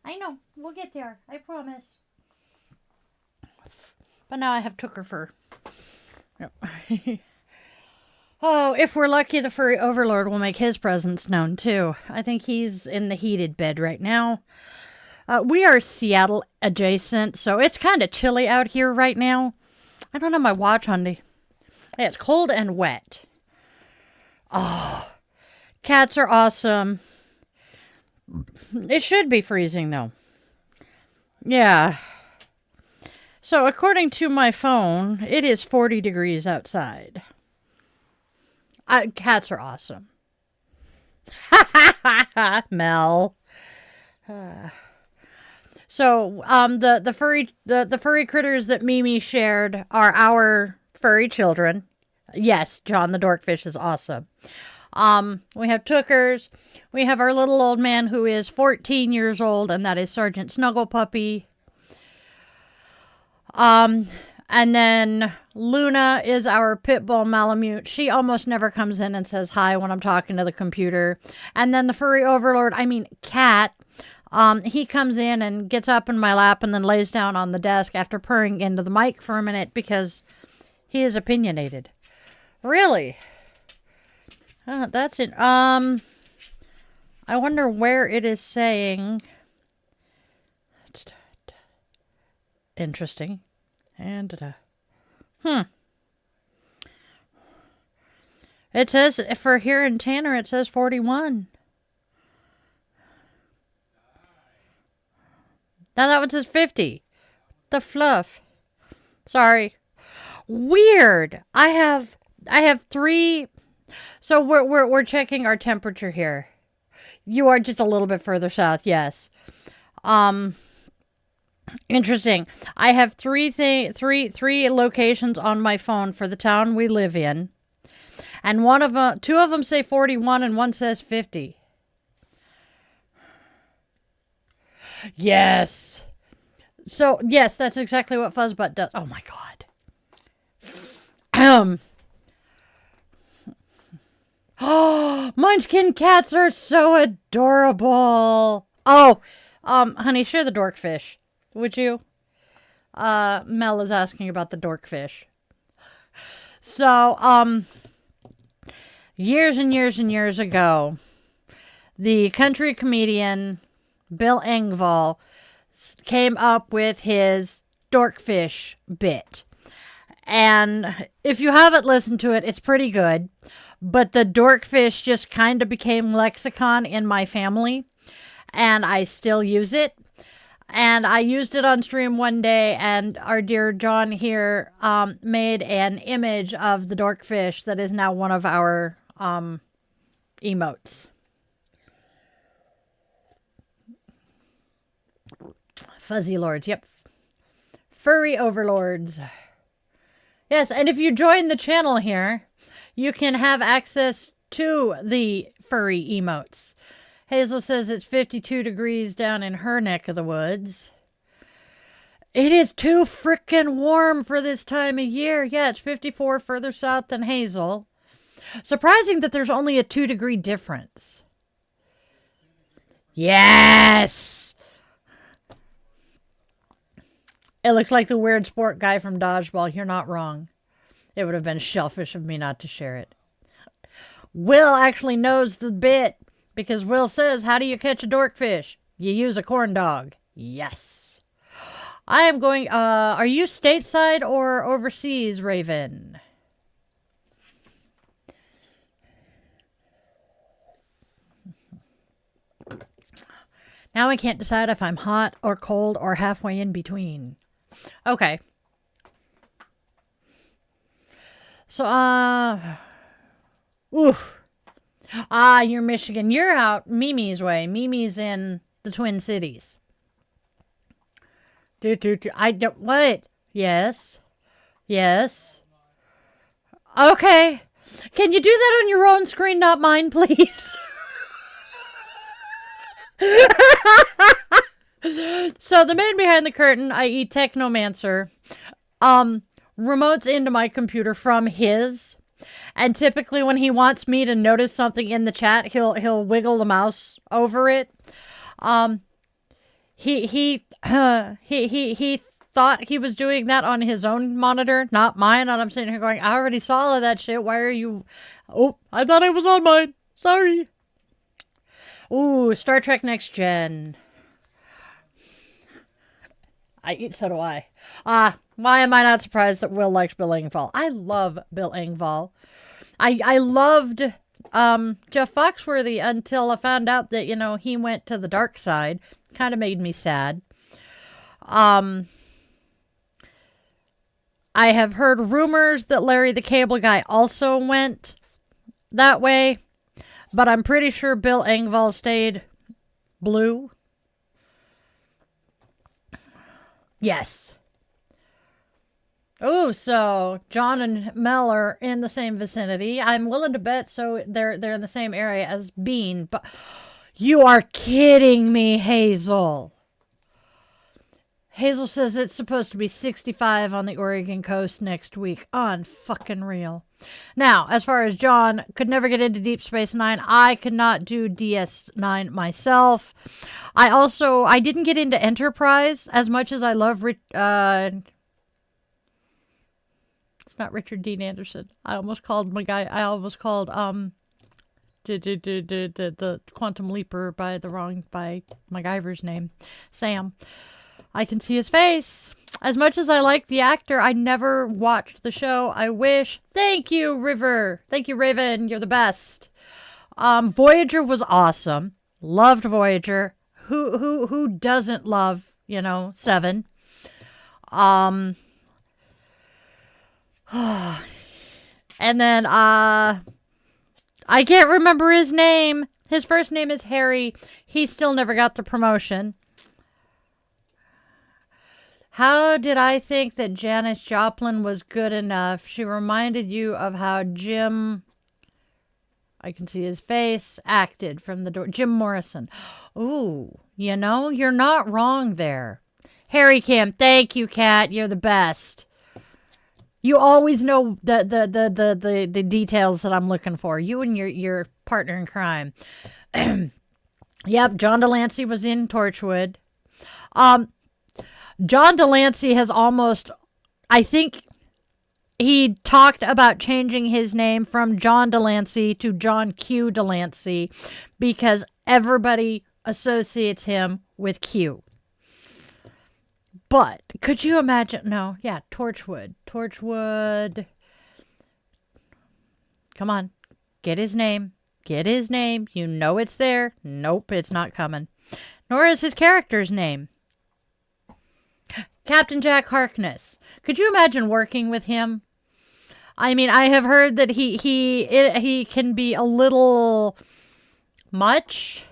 I know. We'll get there. I promise. But now I have took her fur. Yep. Oh, if we're lucky, the furry overlord will make his presence known, too. I think he's in the heated bed right now. We are Seattle adjacent, so it's kind of chilly out here right now. I don't have my watch on me. Yeah, it's cold and wet. Oh, cats are awesome. It should be freezing, though. Yeah. So, according to my phone, it is 40 degrees outside. Cats are awesome. Mel. So, the furry critters that Mimi shared are our furry children. Yes, John the Dorkfish is awesome. We have Tookers. We have our little old man who is 14 years old, and that is Sergeant Snuggle Puppy. And then Luna is our pit bull Malamute. She almost never comes in and says hi when I'm talking to the computer. And then the furry overlord, Cat, he comes in and gets up in my lap and then lays down on the desk after purring into the mic for a minute because he is opinionated. Really? That's it. I wonder where it is saying. Interesting. And it says for here in Tanner, it says 41. Now that one says 50. The fluff. Sorry. Weird. I have 3. So we're checking our temperature here. You are just a little bit further south. Yes. Interesting. I have three locations on my phone for the town we live in, and 2 of them say 41 and one says 50. Yes. So yes, that's exactly what Fuzzbutt does. Oh my god. Oh, Munchkin cats are so adorable. Oh, honey, share the dorkfish. Would you? Mel is asking about the dorkfish. So, years and years and years ago, the country comedian Bill Engvall came up with his dorkfish bit. And if you haven't listened to it, it's pretty good. But the dorkfish just kind of became lexicon in my family. And I still use it. And I used it on stream one day, and our dear John here made an image of the dorkfish that is now one of our emotes. Fuzzy Lords, yep. Furry Overlords. Yes, and if you join the channel here, you can have access to the furry emotes. Hazel says it's 52 degrees down in her neck of the woods. It is too frickin' warm for this time of year. Yeah, it's 54 further south than Hazel. Surprising that there's only a 2-degree difference. Yes! It looks like the weird sport guy from Dodgeball. You're not wrong. It would have been shellfish of me not to share it. Will actually knows the bit. Because Will says, how do you catch a dorkfish? You use a corn dog. Yes. I am going, are you stateside or overseas, Raven? Now I can't decide if I'm hot or cold or halfway in between. Okay. So, oof. You're Michigan. You're out Mimi's way. Mimi's in the Twin Cities. I don't, what? Yes. Yes. Okay. Can you do that on your own screen, not mine, please? So the man behind the curtain, i.e. Technomancer, remotes into my computer from his. And typically when he wants me to notice something in the chat, he'll wiggle the mouse over it. He thought he was doing that on his own monitor, not mine. And I'm sitting here going, I already saw all of that shit. Why are you... Oh, I thought I was on mine. Sorry. Ooh, Star Trek Next Gen. So do I. Why am I not surprised that Will likes Bill Engvall? I love Bill Engvall. I loved Jeff Foxworthy until I found out that, you know, he went to the dark side. Kind of made me sad. I have heard rumors that Larry the Cable Guy also went that way, but I'm pretty sure Bill Engvall stayed blue. Yes. Oh, so John and Mel are in the same vicinity. I'm willing to bet so they're in the same area as Bean, but you are kidding me, Hazel. Hazel says it's supposed to be 65 on the Oregon coast next week. Unfucking real. Now, as far as John, could never get into Deep Space Nine. I could not do DS9 myself. I didn't get into Enterprise as much as I love it's not Richard Dean Anderson. I almost called the Quantum Leaper by MacGyver's name. Sam. I can see his face. As much as I like the actor, I never watched the show. I wish. Thank you, River. Thank you, Raven. You're the best. Voyager was awesome. Loved Voyager. Who doesn't love, Seven? And then I can't remember his name. His first name is Harry. He still never got the promotion. How did I think that Janis Joplin was good enough? She reminded you of how Jim, I can see his face, acted from the door. Jim Morrison. Ooh, you're not wrong there. Harry Kim, thank you, Kat. You're the best. You always know the details that I'm looking for. You and your partner in crime. Yep, John Delancey was in Torchwood. John Delancey has I think he talked about changing his name from John Delancey to John Q. Delancey because everybody associates him with Q. But could you imagine? No, yeah, Torchwood. Come on, get his name. You know it's there. Nope, it's not coming. Nor is his character's name. Captain Jack Harkness. Could you imagine working with him? I mean, I have heard that he can be a little much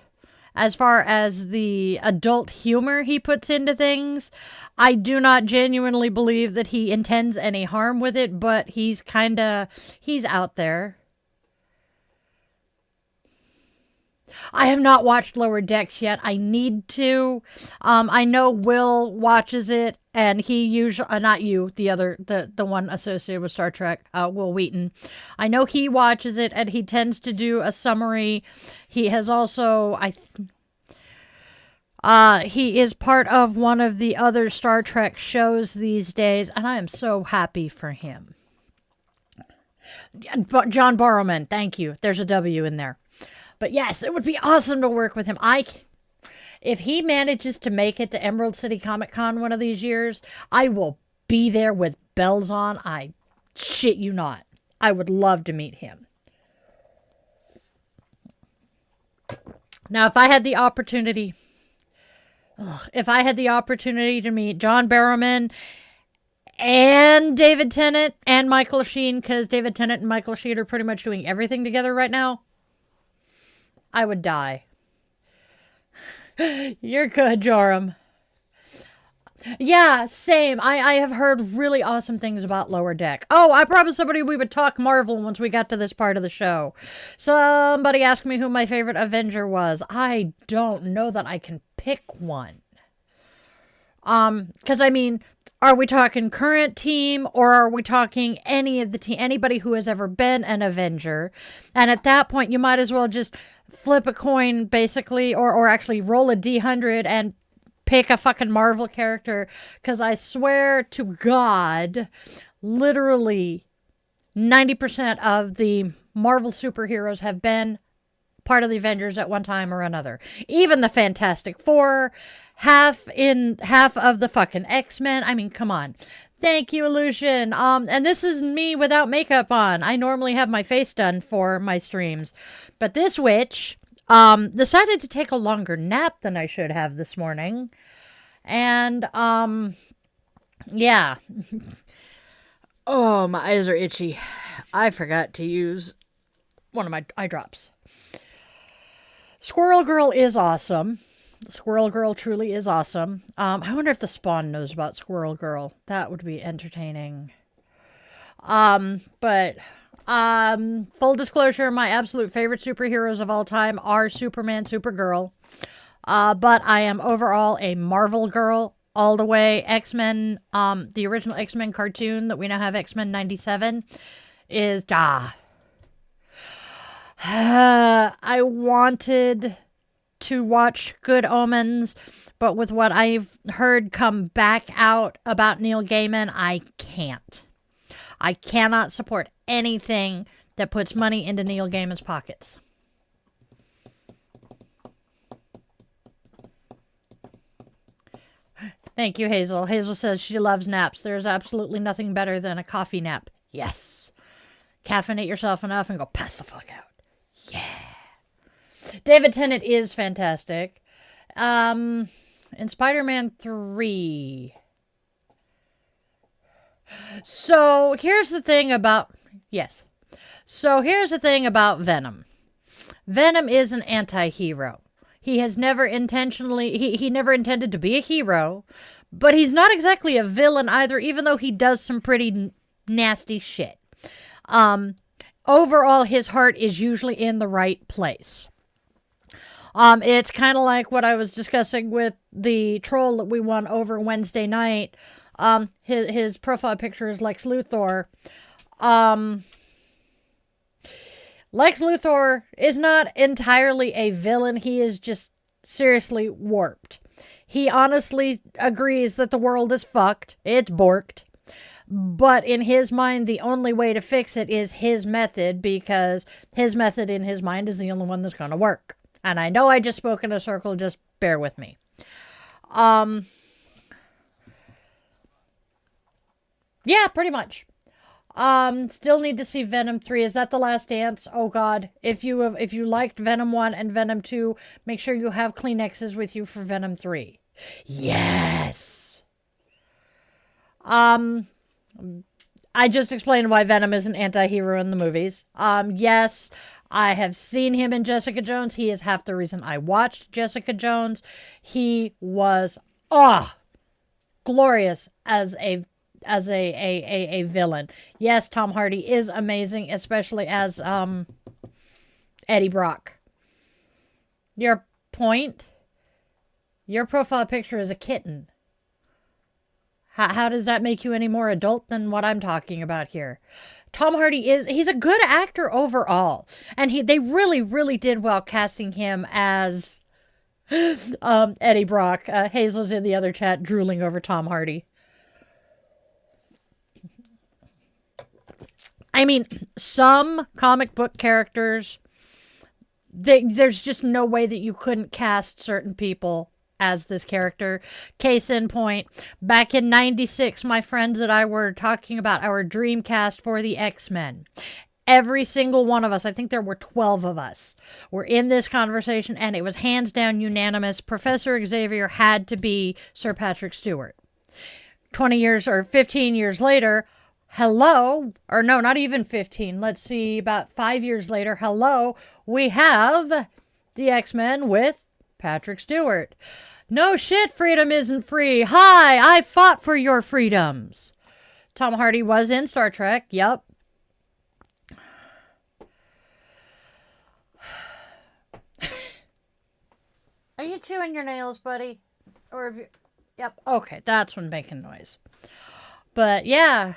as far as the adult humor he puts into things. I do not genuinely believe that he intends any harm with it, but he's out there. I have not watched Lower Decks yet. I need to. I know Will watches it, and he usually, not you, the one associated with Star Trek, Will Wheaton. I know he watches it, and he tends to do a summary. He has also, he is part of one of the other Star Trek shows these days, and I am so happy for him. John Borrowman, thank you. There's a W in there. But yes, it would be awesome to work with him. If he manages to make it to Emerald City Comic Con one of these years, I will be there with bells on. I shit you not. I would love to meet him. Now, if I had the opportunity to meet John Barrowman and David Tennant and Michael Sheen, because David Tennant and Michael Sheen are pretty much doing everything together right now, I would die. You're good, Joram. Yeah, same. I have heard really awesome things about Lower Deck. Oh, I promised somebody we would talk Marvel once we got to this part of the show. Somebody asked me who my favorite Avenger was. I don't know that I can pick one. Because I mean, are we talking current team or are we talking any of the team, anybody who has ever been an Avenger? And at that point, you might as well just flip a coin, basically, or actually roll a D100 and pick a fucking Marvel character. Because I swear to God, literally 90% of the Marvel superheroes have been part of the Avengers at one time or another. Even the Fantastic Four, half of the fucking X-Men. I mean, come on. Thank you, Illusion. And this is me without makeup on. I normally have my face done for my streams. But this witch decided to take a longer nap than I should have this morning. And yeah. Oh, my eyes are itchy. I forgot to use one of my eye drops. Squirrel Girl is awesome. Squirrel Girl truly is awesome. I wonder if the Spawn knows about Squirrel Girl. That would be entertaining. But full disclosure, my absolute favorite superheroes of all time are Superman, Supergirl. But I am overall a Marvel girl all the way. X-Men, the original X-Men cartoon that we now have, X-Men 97, is I wanted to watch Good Omens, but with what I've heard come back out about Neil Gaiman, I can't. I cannot support anything that puts money into Neil Gaiman's pockets. Thank you, Hazel. Hazel says she loves naps. There's absolutely nothing better than a coffee nap. Yes. Caffeinate yourself enough and go pass the fuck out. Yeah. David Tennant is fantastic. In Spider-Man 3. So here's the thing about Venom. Venom is an anti-hero. He has never intentionally he never intended to be a hero, but he's not exactly a villain either, even though he does some pretty nasty shit. Overall, his heart is usually in the right place. It's kind of like what I was discussing with the troll that we won over Wednesday night. His profile picture is Lex Luthor. Lex Luthor is not entirely a villain. He is just seriously warped. He honestly agrees that the world is fucked. It's borked. But in his mind, the only way to fix it is his method, because his method in his mind is the only one that's going to work. And I know I just spoke in a circle, just bear with me. Yeah, pretty much. Still need to see Venom 3. Is that The Last Dance? Oh God. If you liked Venom 1 and Venom 2, make sure you have Kleenexes with you for Venom 3. Yes. I just explained why Venom is an anti-hero in the movies. Yes, I have seen him in Jessica Jones. He is half the reason I watched Jessica Jones. He was glorious as a villain. Yes, Tom Hardy is amazing, especially as Eddie Brock. Your point? Your profile picture is a kitten. How does that make you any more adult than what I'm talking about here? Tom Hardy he's a good actor overall. And they really, really did well casting him as Eddie Brock. Hazel's in the other chat drooling over Tom Hardy. I mean, some comic book characters, there's just no way that you couldn't cast certain people as this character. Case in point, back in 96, my friends and I were talking about our dream cast for the X-Men. Every single one of us, I think there were 12 of us, were in this conversation, and it was hands down unanimous. Professor Xavier had to be Sir Patrick Stewart. 20 years or 15 years later, hello, or no, not even 15. Let's see, about 5 years later, hello, we have the X-Men with Patrick Stewart. No shit, freedom isn't free. Hi, I fought for your freedoms. Tom Hardy was in Star Trek. Yep. Are you chewing your nails, buddy? Or have you... Yep. Okay, that's when making noise. But yeah.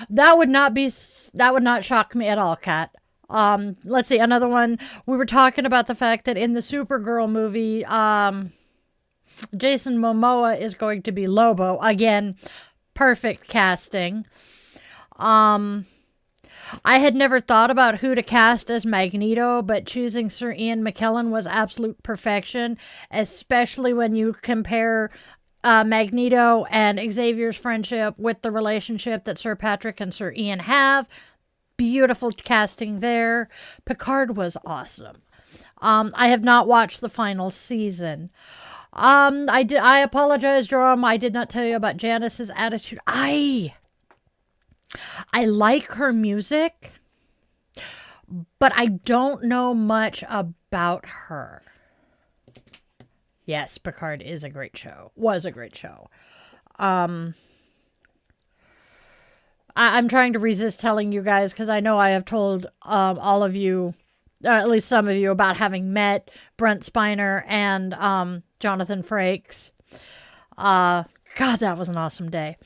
That would not shock me at all, Kat. Let's see, another one. We were talking about the fact that in the Supergirl movie, Jason Momoa is going to be Lobo. Again, perfect casting. I had never thought about who to cast as Magneto, but choosing Sir Ian McKellen was absolute perfection, especially when you compare Magneto and Xavier's friendship with the relationship that Sir Patrick and Sir Ian have. Beautiful casting there. Picard was awesome. I have not watched the final season. I apologize, Jerome. I did not tell you about Janice's attitude. I like her music, but I don't know much about her. Yes, Picard is a great show. Was a great show. I'm trying to resist telling you guys because I know I have told all of you, at least some of you, about having met Brent Spiner and Jonathan Frakes. God, that was an awesome day.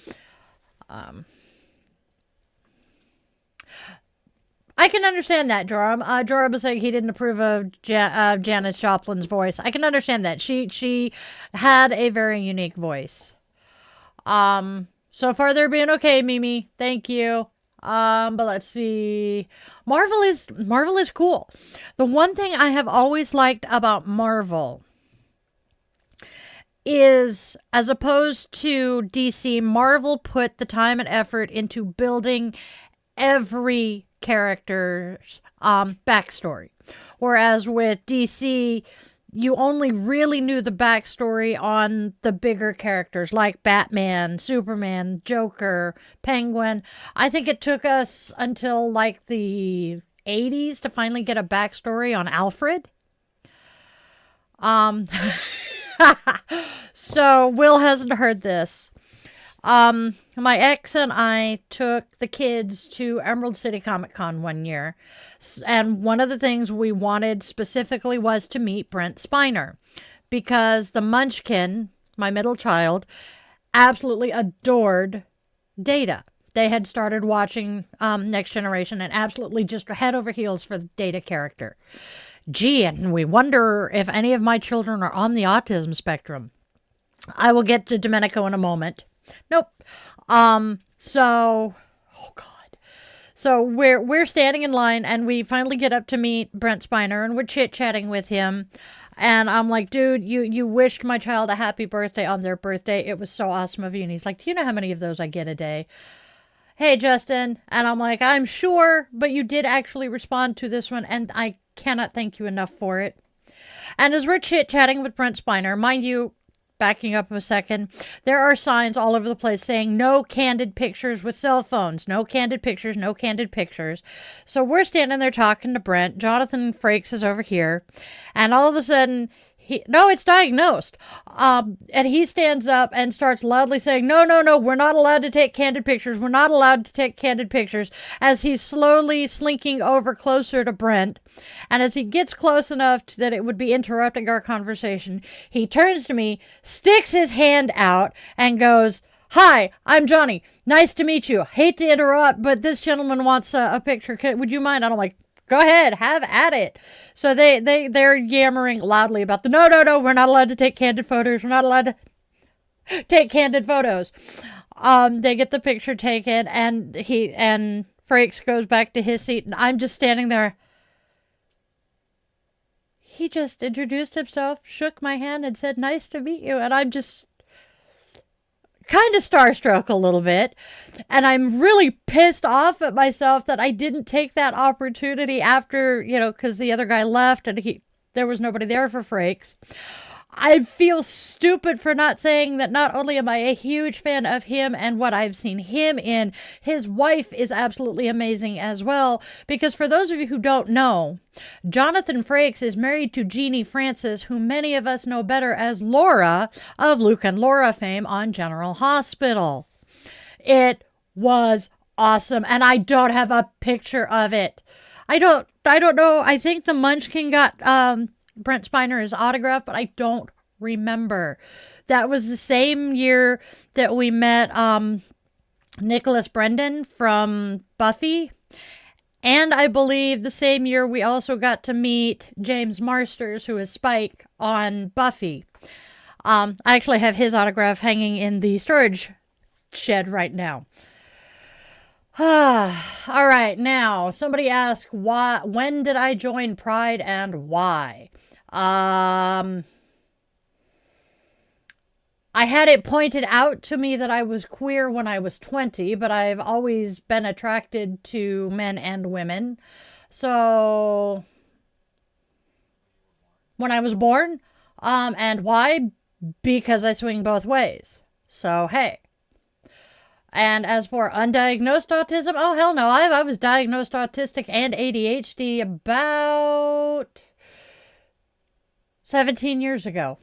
I can understand that, Joram. Joram was saying he didn't approve of Janis Joplin's voice. I can understand that. She had a very unique voice. So far they're being okay, Mimi. Thank you. But let's see. Marvel is cool. The one thing I have always liked about Marvel is, as opposed to DC, Marvel put the time and effort into building every character's backstory. Whereas with DC, you only really knew the backstory on the bigger characters like Batman, Superman, Joker, Penguin. I think it took us until like the 80s to finally get a backstory on Alfred. So Will hasn't heard this. My ex and I took the kids to Emerald City Comic Con one year. And one of the things we wanted specifically was to meet Brent Spiner. Because the Munchkin, my middle child, absolutely adored Data. They had started watching Next Generation and absolutely just head over heels for the Data character. Gee, and we wonder if any of my children are on the autism spectrum. I will get to Domenico in a moment. Nope. Oh God. So we're standing in line and we finally get up to meet Brent Spiner and we're chit-chatting with him. And I'm like, dude, you wished my child a happy birthday on their birthday. It was so awesome of you. And he's like, do you know how many of those I get a day? Hey, Justin. And I'm like, I'm sure, but you did actually respond to this one. And I cannot thank you enough for it. And as we're chit-chatting with Brent Spiner, mind you, backing up a second, there are signs all over the place saying no candid pictures with cell phones. No candid pictures, no candid pictures. So we're standing there talking to Brent. Jonathan Frakes is over here. And all of a sudden, it's diagnosed. And he stands up and starts loudly saying, no, we're not allowed to take candid pictures. We're not allowed to take candid pictures, as he's slowly slinking over closer to Brent. And as he gets close enough that it would be interrupting our conversation, he turns to me, sticks his hand out, and goes, hi, I'm Johnny. Nice to meet you. Hate to interrupt, but this gentleman wants a picture. Would you mind? And I'm like, go ahead, have at it. So they're yammering loudly about no, we're not allowed to take candid photos. We're not allowed to take candid photos. They get the picture taken, and Frakes goes back to his seat, and I'm just standing there. He just introduced himself, shook my hand, and said, nice to meet you. And I'm just kind of starstruck a little bit. And I'm really pissed off at myself that I didn't take that opportunity after, because the other guy left and there was nobody there for Frakes. I feel stupid for not saying that not only am I a huge fan of him and what I've seen him in, his wife is absolutely amazing as well. Because for those of you who don't know, Jonathan Frakes is married to Jeannie Francis, who many of us know better as Laura of Luke and Laura fame on General Hospital. It was awesome, and I don't have a picture of it. I don't know. I think the Munchkin got Brent Spiner his autograph, but I don't remember. That was the same year that we met Nicholas Brendan from Buffy. And I believe the same year we also got to meet James Marsters, who is Spike on Buffy. I actually have his autograph hanging in the storage shed right now. All right, now somebody asked when did I join Pride and why? I had it pointed out to me that I was queer when I was 20, but I've always been attracted to men and women. So when I was born, and why? Because I swing both ways. So hey. And as for undiagnosed autism, oh hell no, I was diagnosed autistic and ADHD about 17 years ago.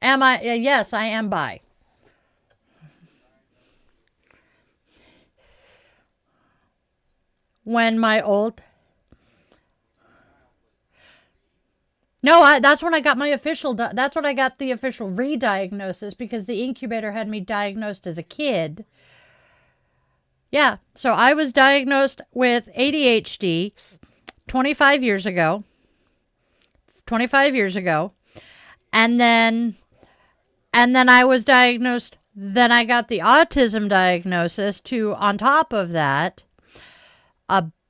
Am I? Yes, I am bi. When my old... No, that's when I got my official... That's when I got the official re-diagnosis, because the incubator had me diagnosed as a kid. Yeah, so I was diagnosed with ADHD 25 years ago. 25 years ago. And then I was diagnosed, then I got the autism diagnosis too, on top of that, about,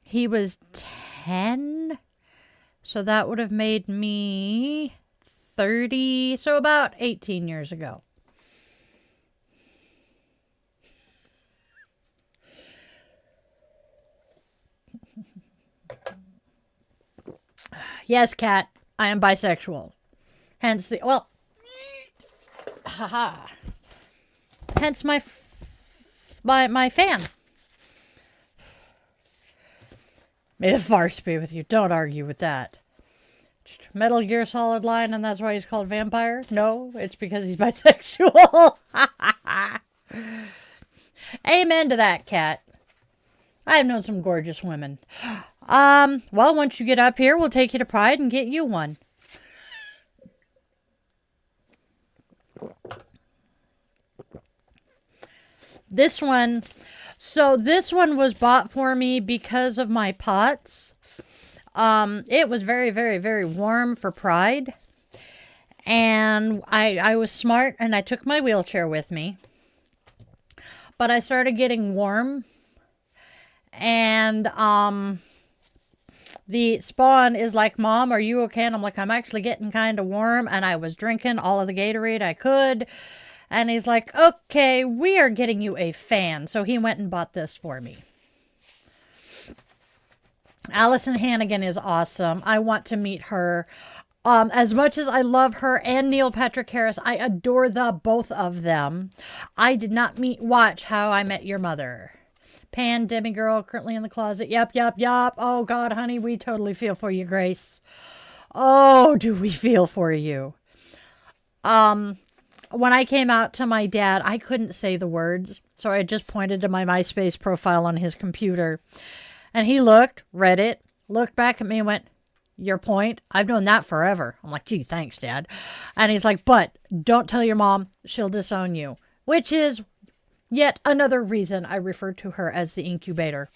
he was 10, so that would have made me 30, so about 18 years ago. Yes, Kat, I am bisexual. Hence the, well, haha. Hence my fan. May the farce be with you. Don't argue with that. Metal Gear Solid line, and that's why he's called Vampire? No, it's because he's bisexual. Amen to that, Kat. I've known some gorgeous women. Well, once you get up here, we'll take you to Pride and get you one. This one was bought for me because of my pots. It was very, very, very warm for Pride. And I was smart and I took my wheelchair with me. But I started getting warm. And, the spawn is like, Mom, are you okay? And I'm like, I'm actually getting kind of warm. And I was drinking all of the Gatorade I could. And he's like, okay, we are getting you a fan. So he went and bought this for me. Allison Hannigan is awesome. I want to meet her. As much as I love her and Neil Patrick Harris, I adore the both of them. I did not watch How I Met Your Mother. Pan, Demi Girl, currently in the closet. Yup. Oh, God, honey, we totally feel for you, Grace. Oh, do we feel for you. When I came out to my dad, I couldn't say the words. So I just pointed to my MySpace profile on his computer. And he looked, read it, looked back at me and went, your point? I've known that forever. I'm like, gee, thanks, Dad. And he's like, but don't tell your mom. She'll disown you. Which is yet another reason I refer to her as the incubator.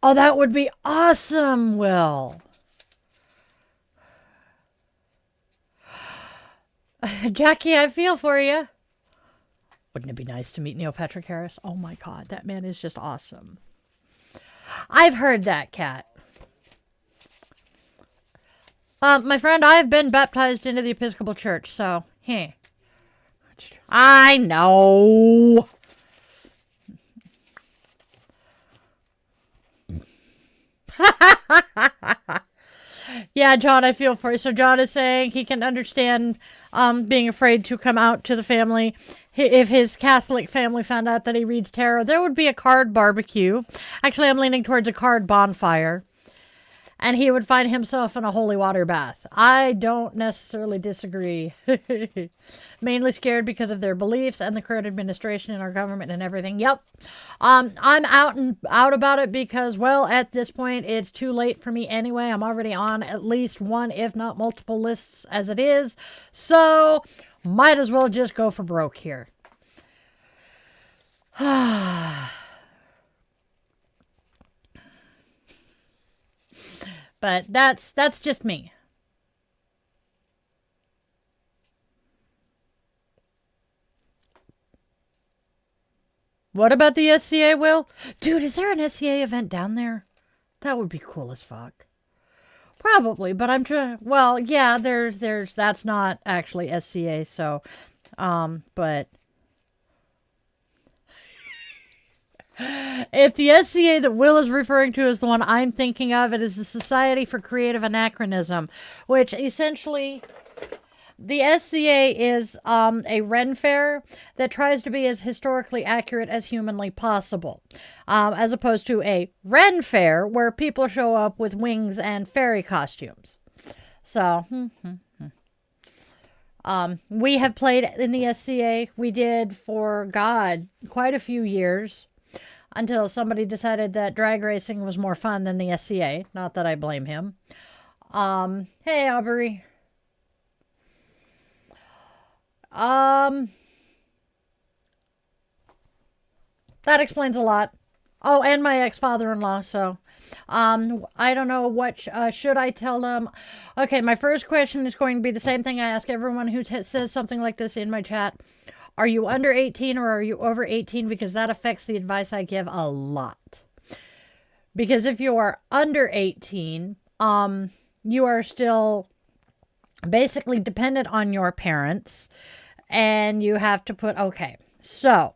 Oh, that would be awesome, Will. Jackie, I feel for you. Wouldn't it be nice to meet Neil Patrick Harris? Oh my God, that man is just awesome. I've heard that, Kat. My friend, I've been baptized into the Episcopal Church, so, I know. Yeah, John, I feel for you. So John is saying he can understand being afraid to come out to the family. If his Catholic family found out that he reads tarot, there would be a card barbecue. Actually, I'm leaning towards a card bonfire. And he would find himself in a holy water bath. I don't necessarily disagree. Mainly scared because of their beliefs and the current administration in our government and everything. Yep. I'm out and out about it because, well, at this point, it's too late for me anyway. I'm already on at least one, if not multiple lists as it is. So, might as well just go for broke here. But that's just me. What about the SCA, Will? Dude, is there an SCA event down there? That would be cool as fuck. Probably, but I'm trying. Well, yeah, there's that's not actually SCA, so but if the SCA that Will is referring to is the one I'm thinking of, it is the Society for Creative Anachronism, which essentially the SCA is a Ren fair that tries to be as historically accurate as humanly possible, as opposed to a Ren fair where people show up with wings and fairy costumes. So, we have played in the SCA. We did for, God, quite a few years. Until somebody decided that drag racing was more fun than the SCA. Not that I blame him. Hey, Aubrey. That explains a lot. Oh, and my ex-father-in-law, so... I don't know what... should I tell them? Okay, my first question is going to be the same thing I ask everyone who says something like this in my chat. Are you under 18 or are you over 18? Because that affects the advice I give a lot. Because if you are under 18, you are still basically dependent on your parents. And you have to put, okay, so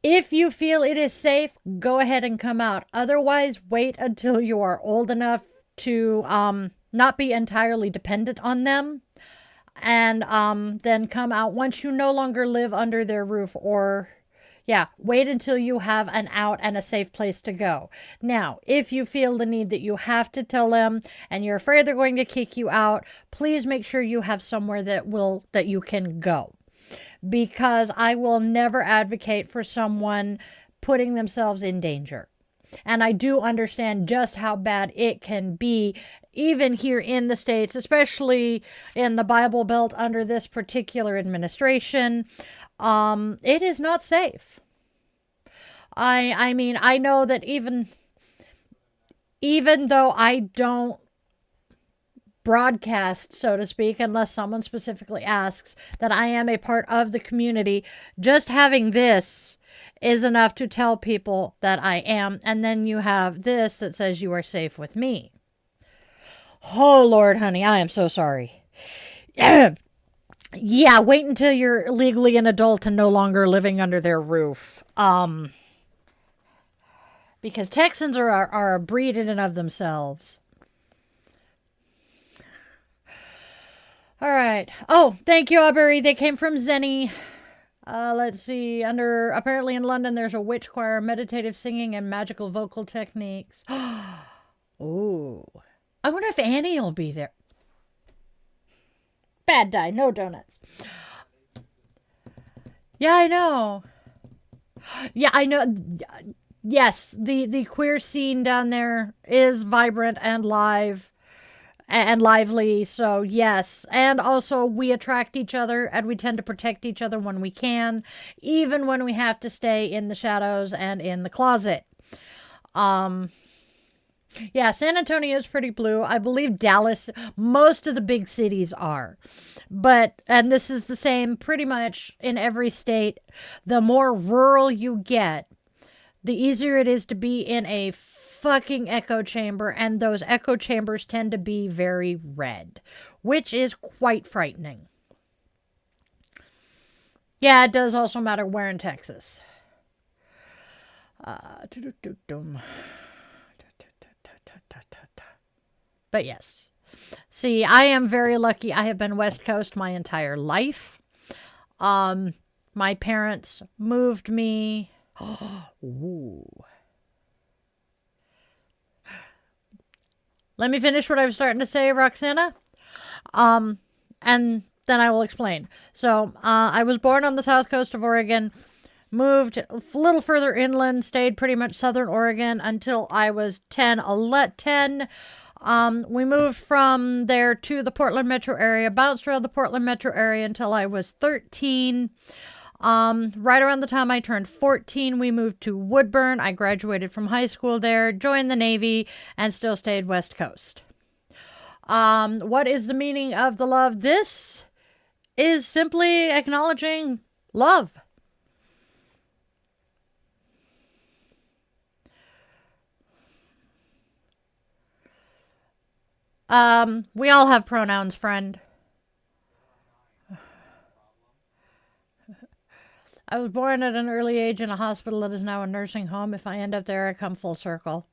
if you feel it is safe, go ahead and come out. Otherwise, wait until you are old enough to not be entirely dependent on them. And then come out once you no longer live under their roof, or wait until you have an out and a safe place to go. Now, if you feel the need that you have to tell them and you're afraid they're going to kick you out, please make sure you have somewhere that you can go. Because I will never advocate for someone putting themselves in danger. And I do understand just how bad it can be, even here in the States, especially in the Bible Belt under this particular administration. It is not safe. I mean, I know that even though I don't broadcast, so to speak, unless someone specifically asks, that I am a part of the community, just having this is enough to tell people that I am. And then you have this that says you are safe with me. Oh, Lord, honey, I am so sorry. Yeah, wait until you're legally an adult and no longer living under their roof. Because Texans are a breed in and of themselves. All right. Oh, thank you, Aubrey. They came from Zenny. Let's see. Apparently in London, there's a witch choir, meditative singing, and magical vocal techniques. Oh. I wonder if Annie will be there. Bad die, no donuts. Yeah, I know. Yeah, I know. Yes, the queer scene down there is vibrant and live. And lively, so yes. And also, we attract each other, and we tend to protect each other when we can, even when we have to stay in the shadows and in the closet. Yeah, San Antonio is pretty blue. I believe Dallas, most of the big cities are. And this is the same pretty much in every state. The more rural you get, the easier it is to be in a fucking echo chamber, and those echo chambers tend to be very red, which is quite frightening. Yeah, it does also matter where in Texas. But yes. See, I am very lucky. I have been West Coast my entire life. My parents moved me. Ooh. Let me finish what I was starting to say, Roxana. And then I will explain. So, I was born on the south coast of Oregon, moved a little further inland, stayed pretty much southern Oregon until I was 10. We moved from there to the Portland metro area, bounced around the Portland metro area until I was 13. Right around the time I turned 14, we moved to Woodburn. I graduated from high school there, joined the Navy, and still stayed West Coast. What is the meaning of the love? This is simply acknowledging love. We all have pronouns, friend. I was born at an early age in a hospital that is now a nursing home. If I end up there, I come full circle.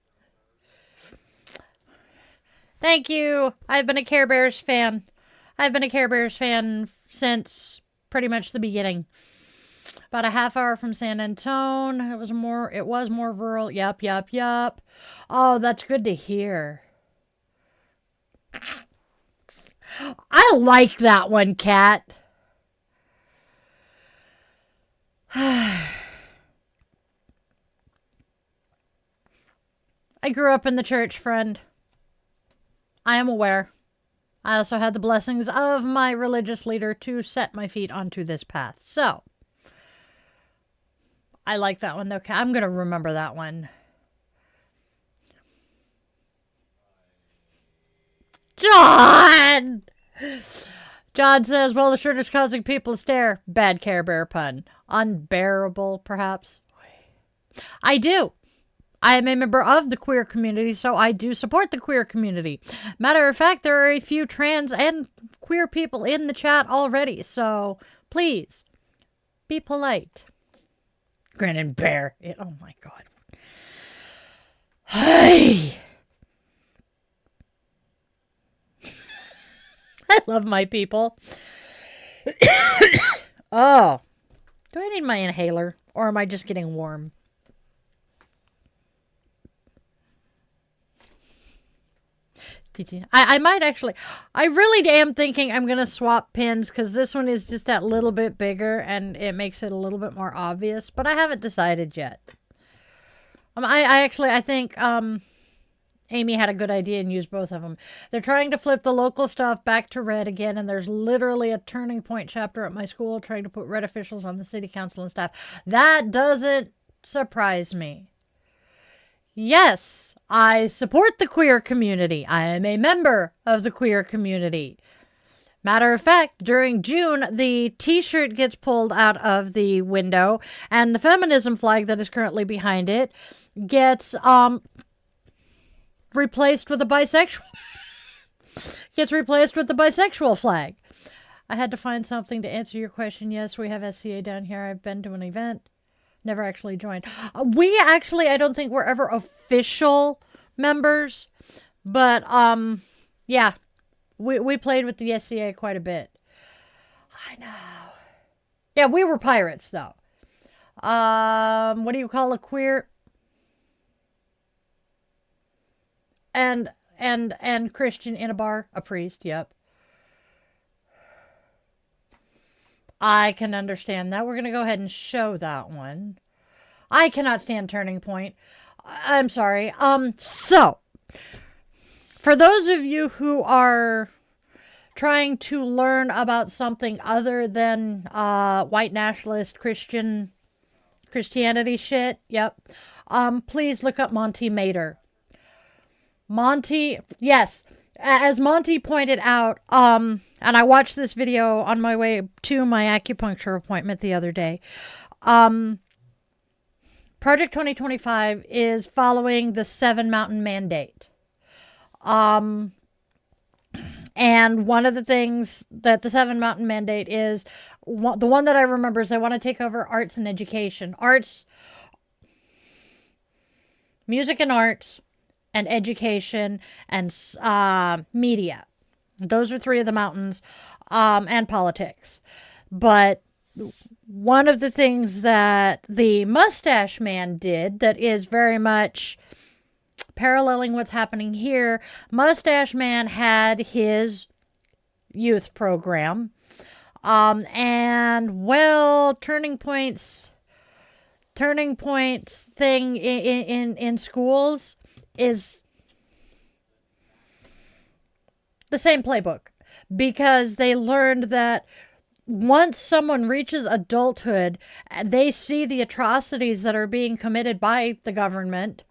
Thank you. I've been a Care Bears fan. I've been a Care Bears fan since pretty much the beginning. About a half hour from San Antone. It was more rural. Yup. Oh, that's good to hear. I like that one, Kat. I grew up in the church, friend. I am aware. I also had the blessings of my religious leader to set my feet onto this path. So, I like that one, though. I'm going to remember that one. John! John says, well, the shirt is causing people to stare. Bad Care Bear pun. Unbearable, perhaps. I do. I am a member of the queer community, so I do support the queer community. Matter of fact, there are a few trans and queer people in the chat already, so please, be polite. Grinning bear. Oh my god. Hey! I love my people. Oh. Do I need my inhaler? Or am I just getting warm? I might actually... I really am thinking I'm going to swap pins because this one is just that little bit bigger and it makes it a little bit more obvious. But I haven't decided yet. I think... Amy had a good idea and used both of them. They're trying to flip the local stuff back to red again, and there's literally a turning point chapter at my school trying to put red officials on the city council and staff. That doesn't surprise me. Yes, I support the queer community. I am a member of the queer community. Matter of fact, during June, the t-shirt gets pulled out of the window, and the feminism flag that is currently behind it gets, replaced with a bisexual flag. I had to find something to answer your question. Yes, we have SCA down here. I've been to an event. Never actually joined. I don't think we're ever official members. But, yeah. We played with the SCA quite a bit. I know. Yeah, we were pirates, though. What do you call a queer... And Christian in a bar. A priest, yep. I can understand that. We're going to go ahead and show that one. I cannot stand Turning Point. I'm sorry. So, for those of you who are trying to learn about something other than white nationalist Christianity shit, yep. Please look up Monty Mater. Monty, yes, as Monty pointed out, and I watched this video on my way to my acupuncture appointment the other day. Project 2025 is following the 7 Mountain Mandate. And one of the things that the 7 Mountain Mandate is, the one that I remember is they want to take over arts and education. Arts, music and arts, and education and media. Those are three of the mountains, and politics. But one of the things that the mustache man did that is very much paralleling what's happening here, Mustache Man had his youth program. And well, turning points thing in schools is the same playbook, because they learned that once someone reaches adulthood, they see the atrocities that are being committed by the government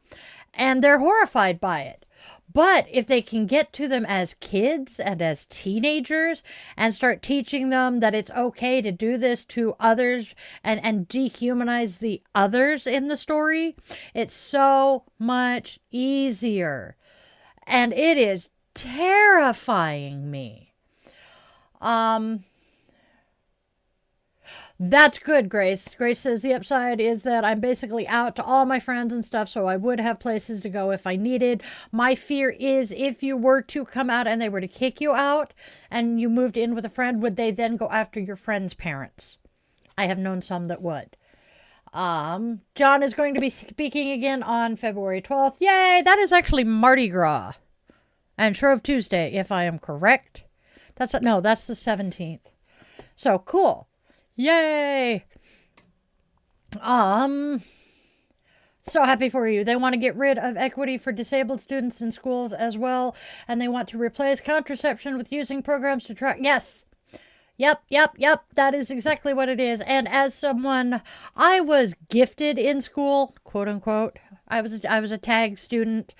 and they're horrified by it. But if they can get to them as kids and as teenagers and start teaching them that it's okay to do this to others and dehumanize the others in the story, it's so much easier. And it is terrifying me. That's good, Grace. Grace says the upside is that I'm basically out to all my friends and stuff, so I would have places to go if I needed. My fear is if you were to come out and they were to kick you out and you moved in with a friend, would they then go after your friend's parents? I have known some that would. John is going to be speaking again on February 12th. Yay! That is actually Mardi Gras and Shrove Tuesday, if I am correct. That's the 17th. So cool. Yay! So happy for you. They want to get rid of equity for disabled students in schools as well, and they want to replace contraception with using programs to track. Yes. Yep. That is exactly what it is. And as someone, I was gifted in school, quote unquote. I was a tag student.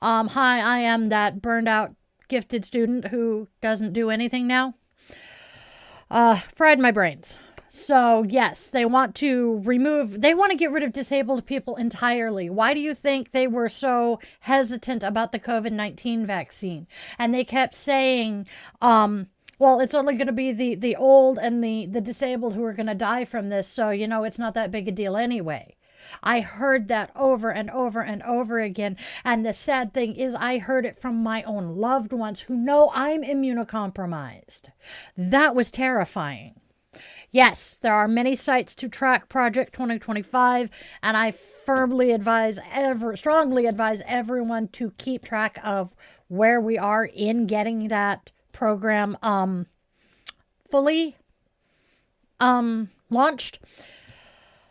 Hi, I am that burned out gifted student who doesn't do anything now. Fried my brains. So, yes, they want to get rid of disabled people entirely. Why do you think they were so hesitant about the COVID-19 vaccine? And they kept saying, well, it's only going to be the old and the disabled who are going to die from this. So, it's not that big a deal anyway. I heard that over and over and over again. And the sad thing is I heard it from my own loved ones who know I'm immunocompromised. That was terrifying. Yes, there are many sites to track Project 2025, and I strongly advise everyone to keep track of where we are in getting that program fully launched.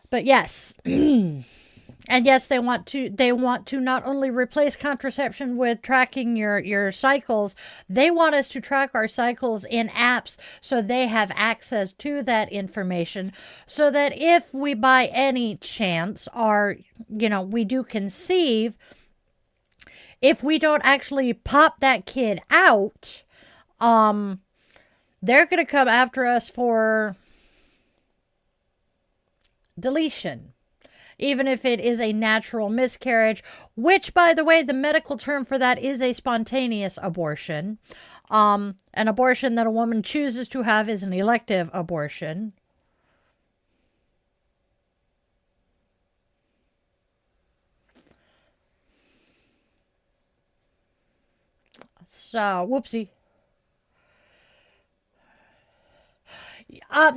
But yes, and yes, they want to not only replace contraception with tracking your cycles, they want us to track our cycles in apps so they have access to that information, so that if we by any chance we do conceive, if we don't actually pop that kid out, they're going to come after us for deletion, even if it is a natural miscarriage, which, by the way, the medical term for that is a spontaneous abortion. An abortion that a woman chooses to have is an elective abortion. So, whoopsie.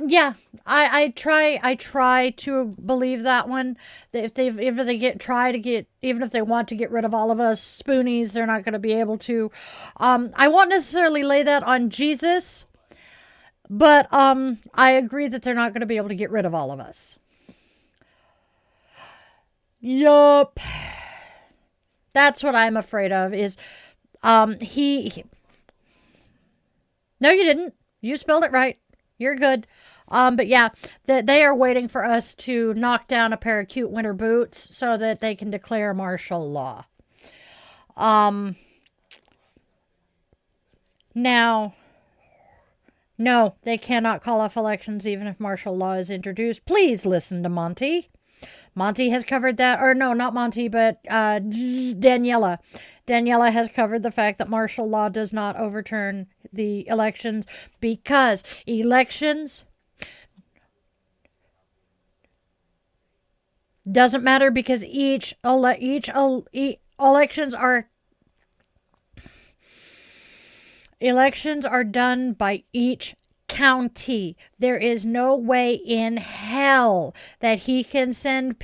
Yeah, I try to believe that one. That even if they want to get rid of all of us spoonies, they're not going to be able to. I won't necessarily lay that on Jesus, but I agree that they're not going to be able to get rid of all of us. Yup. That's what I'm afraid of. Is he? No, you didn't. You spelled it right. You're good. But yeah, they are waiting for us to knock down a pair of cute winter boots so that they can declare martial law. Now, no, they cannot call off elections even if martial law is introduced. Please listen to Monty. Monty has covered that, or no, not Monty, but Daniela. Daniela has covered the fact that martial law does not overturn the elections, because elections doesn't matter, because elections are Elections are done by each county. There is no way in hell that he can send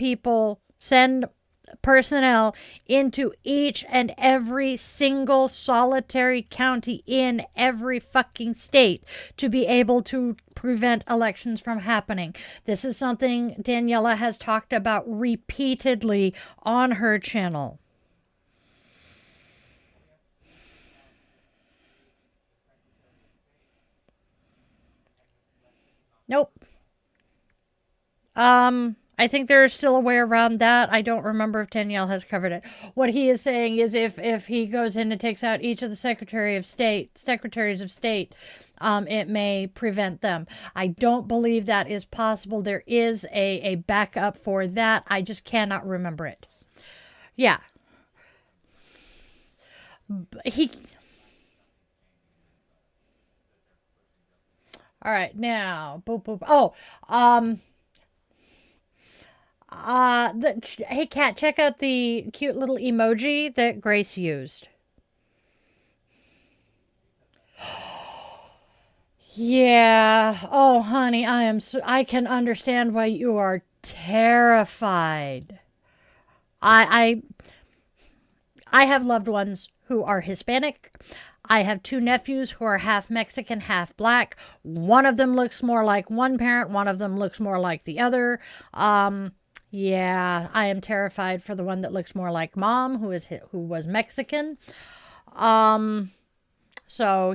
personnel into each and every single solitary county in every fucking state to be able to prevent elections from happening. This is something Daniela has talked about repeatedly on her channel. Nope. I think there's still a way around that. I don't remember if Danielle has covered it. What he is saying is if he goes in and takes out each of the secretaries of state, it may prevent them. I don't believe that is possible. There is a backup for that. I just cannot remember it. Yeah. All right, now, boop, boop. Oh, hey, Kat, check out the cute little emoji that Grace used. Yeah. Oh, honey, I can understand why you are terrified. I I have loved ones who are Hispanic. I have two nephews who are half Mexican, half black. One of them looks more like one parent, one of them looks more like the other. Yeah, I am terrified for the one that looks more like mom, who was Mexican. So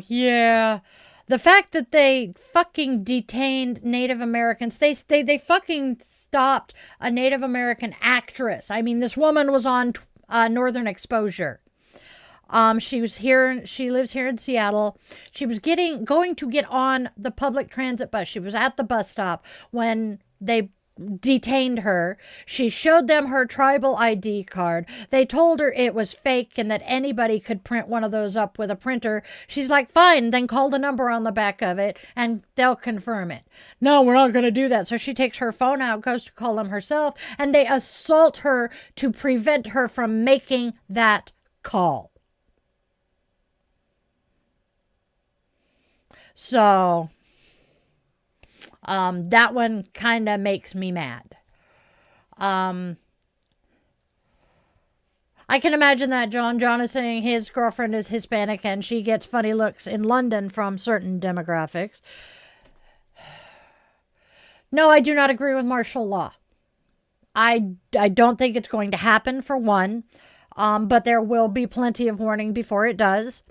yeah, the fact that they fucking detained Native Americans, they fucking stopped a Native American actress. I mean, this woman was on Northern Exposure. She was here. She lives here in Seattle. She was going to get on the public transit bus. She was at the bus stop when they detained her. She showed them her tribal ID card. They told her it was fake and that anybody could print one of those up with a printer. She's like, fine, then call the number on the back of it and they'll confirm it. No, we're not going to do that. So she takes her phone out, goes to call them herself, and they assault her to prevent her from making that call. So, that one kind of makes me mad. I can imagine that John is saying his girlfriend is Hispanic and she gets funny looks in London from certain demographics. No, I do not agree with martial law. I don't think it's going to happen, for one, but there will be plenty of warning before it does.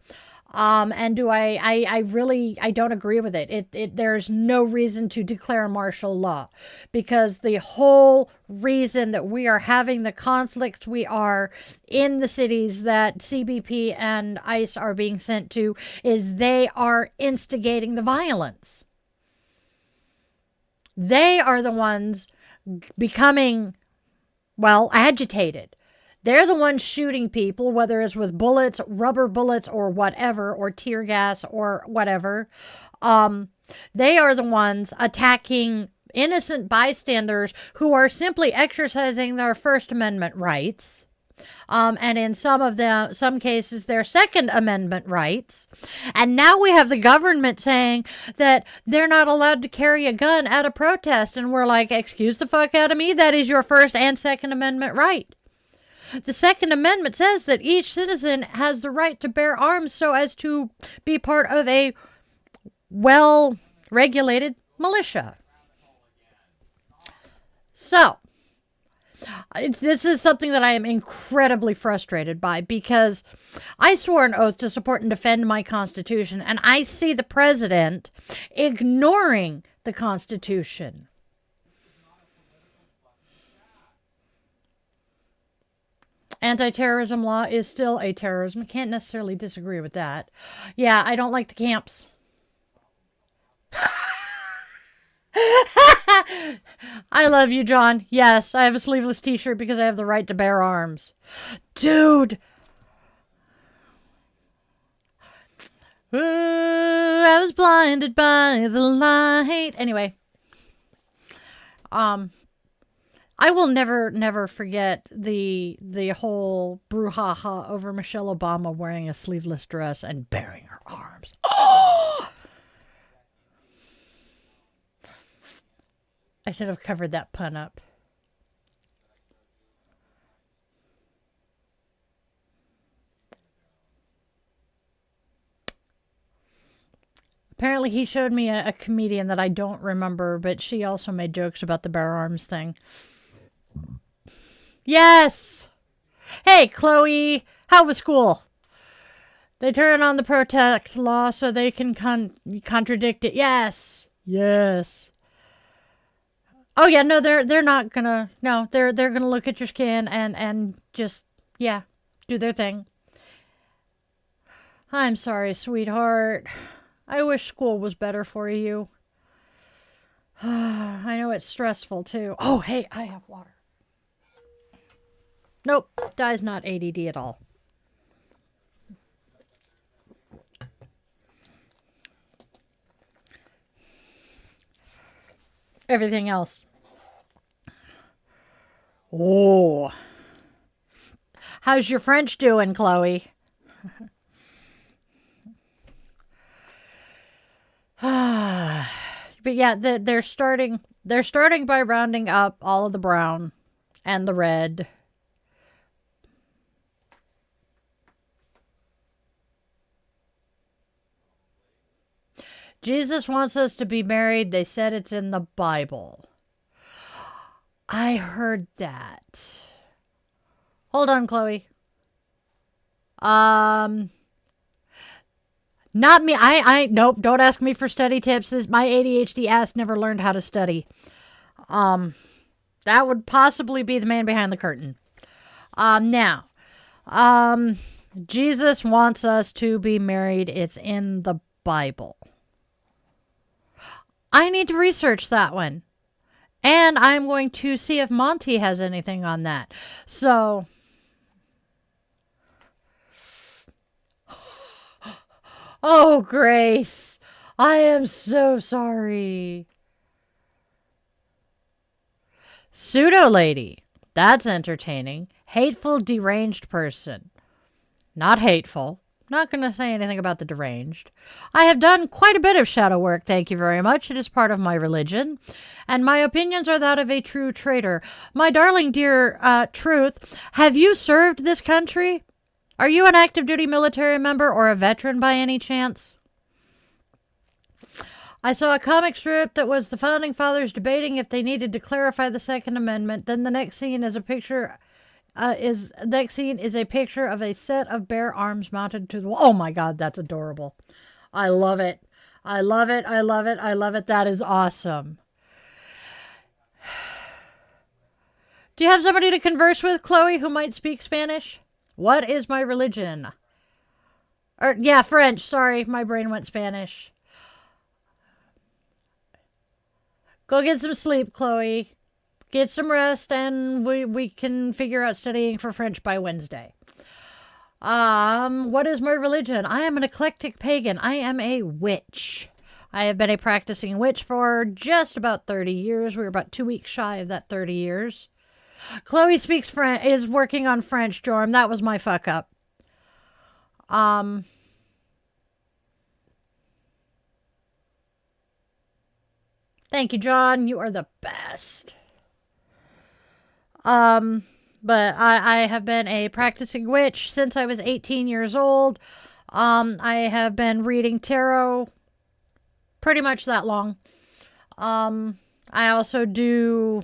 And I don't agree with it. There's no reason to declare martial law, because the whole reason that we are having the conflicts we are in the cities that CBP and ICE are being sent to is they are instigating the violence. They are the ones becoming, agitated. They're the ones shooting people, whether it's with bullets, rubber bullets, or whatever, or tear gas, or whatever. They are the ones attacking innocent bystanders who are simply exercising their First Amendment rights. And in some cases, their Second Amendment rights. And now we have the government saying that they're not allowed to carry a gun at a protest. And we're like, excuse the fuck out of me, that is your First and Second Amendment right. The Second Amendment says that each citizen has the right to bear arms so as to be part of a well-regulated militia. So, this is something that I am incredibly frustrated by, because I swore an oath to support and defend my Constitution, and I see the president ignoring the Constitution. Anti-terrorism law is still a terrorism. Can't necessarily disagree with that. Yeah, I don't like the camps. I love you, John. Yes, I have a sleeveless t-shirt because I have the right to bear arms. Dude! Ooh, I was blinded by the light. Anyway. I will never forget the whole brouhaha over Michelle Obama wearing a sleeveless dress and bearing her arms. Oh! I should have covered that pun up. Apparently he showed me a comedian that I don't remember, but she also made jokes about the bare arms thing. Yes! Hey, Chloe! How was school? They turn on the protest law so they can contradict it. Yes! Yes. Oh yeah, no, they're not gonna. No, they're gonna look at your skin and just, yeah, do their thing. I'm sorry, sweetheart. I wish school was better for you. I know it's stressful too. Oh, hey, I have water. Nope, Di's not ADD at all. Everything else. Oh. How's your French doing, Chloe? But yeah, they're starting by rounding up all of the brown and the red. Jesus wants us to be married. They said it's in the Bible. I heard that. Hold on, Chloe. Not me. Nope. Don't ask me for study tips. My ADHD ass never learned how to study. That would possibly be the man behind the curtain. Now, Jesus wants us to be married. It's in the Bible. I need to research that one. And I'm going to see if Monty has anything on that. So, oh, Grace, I am so sorry. Pseudo lady. That's entertaining. Hateful, deranged person. Not hateful. Not going to say anything about the deranged. I have done quite a bit of shadow work, thank you very much. It is part of my religion. And my opinions are that of a true traitor. My darling dear Truth, have you served this country? Are you an active duty military member or a veteran by any chance? I saw a comic strip that was the founding fathers debating if they needed to clarify the Second Amendment. Then the next scene is a picture is a picture of a set of bare arms mounted to the wall. Oh my God, that's adorable. I love it. I love it. I love it. I love it. That is awesome. Do you have somebody to converse with, Chloe, who might speak Spanish? What is my religion? Yeah, French. Sorry, my brain went Spanish. Go get some sleep, Chloe. Get some rest, and we can figure out studying for French by Wednesday. What is my religion? I am an eclectic pagan. I am a witch. I have been a practicing witch for just about 30 years. We're about 2 weeks shy of that 30 years. Chloe speaks French, is working on French, Jorm. That was my fuck up. Thank you, John. You are the best. But I have been a practicing witch since I was 18 years old. I have been reading tarot pretty much that long. I also do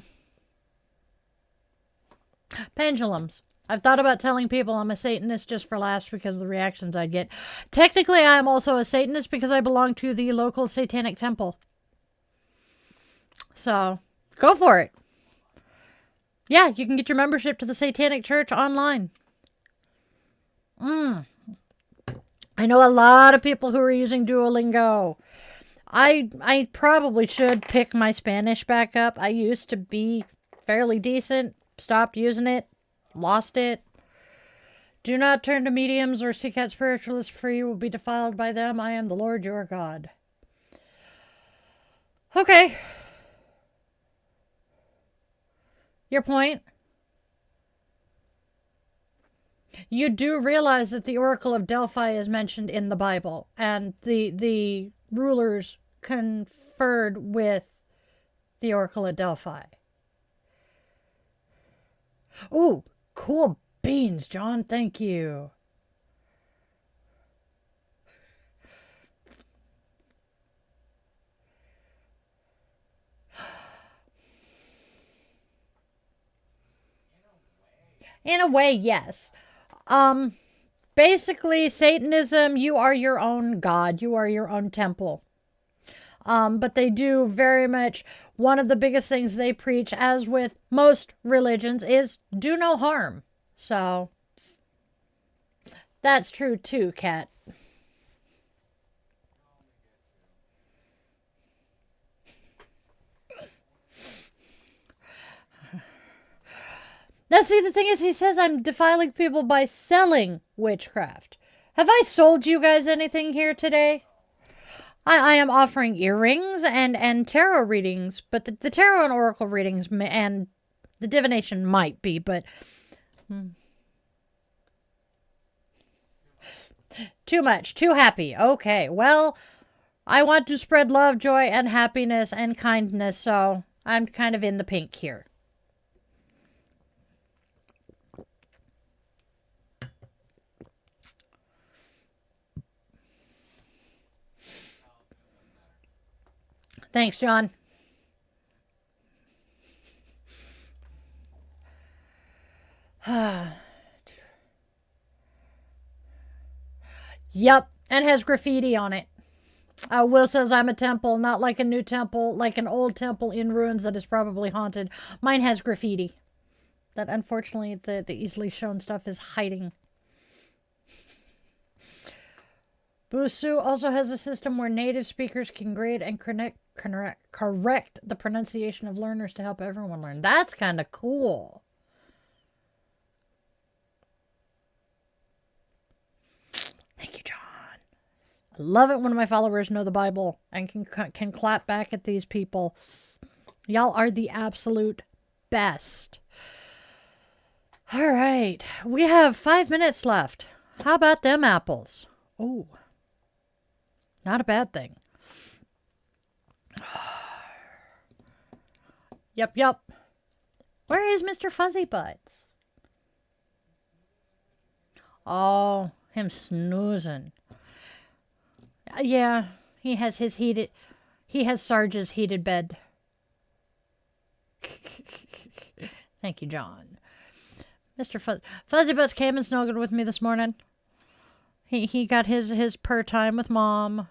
pendulums. I've thought about telling people I'm a Satanist just for laughs because of the reactions I'd get. Technically, I am also a Satanist because I belong to the local satanic temple. So, go for it. Yeah, you can get your membership to the Satanic Church online. I know a lot of people who are using Duolingo. I probably should pick my Spanish back up. I used to be fairly decent. Stopped using it. Lost it. Do not turn to mediums or seek out spiritualists, for you will be defiled by them. I am the Lord your God. Okay. Your point? You do realize that the Oracle of Delphi is mentioned in the Bible, and the rulers conferred with the Oracle of Delphi. Ooh, cool beans, John. Thank you. In a way, yes. Basically, Satanism, you are your own god. You are your own temple. But they do very much, one of the biggest things they preach, as with most religions, is do no harm. So, that's true too, Kat. Now, see, the thing is, he says I'm defiling people by selling witchcraft. Have I sold you guys anything here today? I am offering earrings and tarot readings, but the tarot and oracle readings and the divination might be, but... Too much. Too happy. Okay, well, I want to spread love, joy, and happiness and kindness, so I'm kind of in the pink here. Thanks, John. Yep, and has graffiti on it. Will says I'm a temple, not like a new temple, like an old temple in ruins that is probably haunted. Mine has graffiti. That unfortunately the easily shown stuff is hiding. Busu also has a system where native speakers can grade and correct the pronunciation of learners to help everyone learn. That's kind of cool. Thank you, John. I love it when my followers know the Bible and can clap back at these people. Y'all are the absolute best. All right. We have 5 minutes left. How about them apples? Oh, not a bad thing. Yep. Where is Mr. Fuzzy Butts? Oh, him snoozing. Yeah, he has Sarge's heated bed. Thank you, John. Mr. Fuzzy Butts came and snuggled with me this morning. He got his purr time with Mom.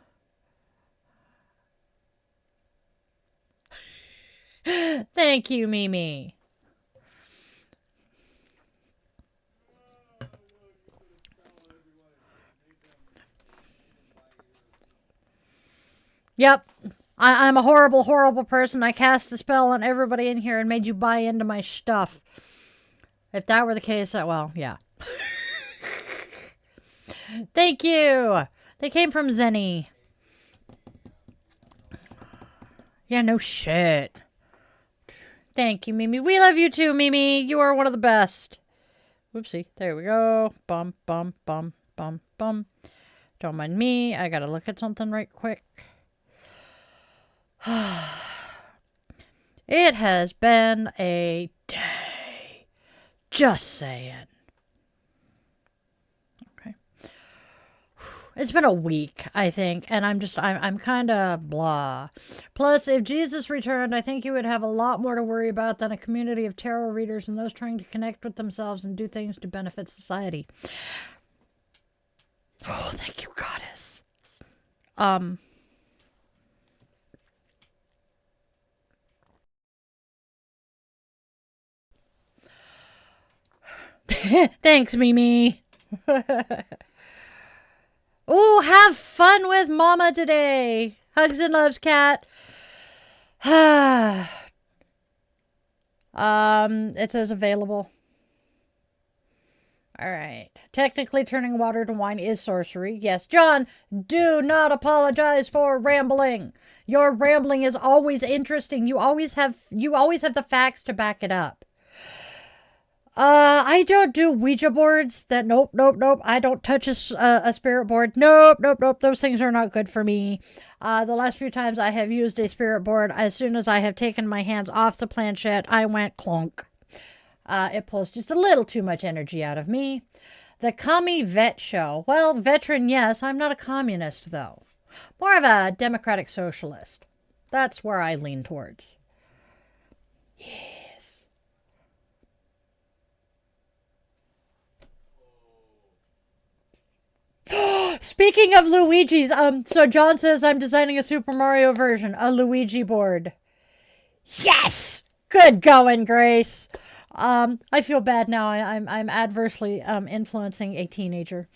Thank you, Mimi. Yep. I'm a horrible, horrible person. I cast a spell on everybody in here and made you buy into my stuff. If that were the case, well, yeah. Thank you. They came from Zenny. Yeah, no shit. Thank you, Mimi. We love you too, Mimi. You are one of the best. Whoopsie. There we go. Bum, bum, bum, bum, bum. Don't mind me. I gotta look at something right quick. It has been a day. Just saying. Okay. It's been a week, I think, and I'm kind of blah. Plus, if Jesus returned, I think he would have a lot more to worry about than a community of tarot readers and those trying to connect with themselves and do things to benefit society. Oh, thank you, Goddess. Thanks, Mimi. Oh, have fun with Mama today. Hugs and loves, Cat. It says available. All right. Technically, turning water to wine is sorcery. Yes, John, do not apologize for rambling. Your rambling is always interesting. You always have the facts to back it up. I don't do Ouija boards. Nope. I don't touch a spirit board. Nope. Those things are not good for me. The last few times I have used a spirit board, as soon as I have taken my hands off the planchette, I went clunk. It pulls just a little too much energy out of me. The Commie Vet Show. Well, veteran, yes. I'm not a communist, though. More of a democratic socialist. That's where I lean towards. Yes. Speaking of Luigi's, so John says I'm designing a Super Mario version, a Luigi board. Yes! Good going, Grace. I feel bad now. I'm adversely influencing a teenager.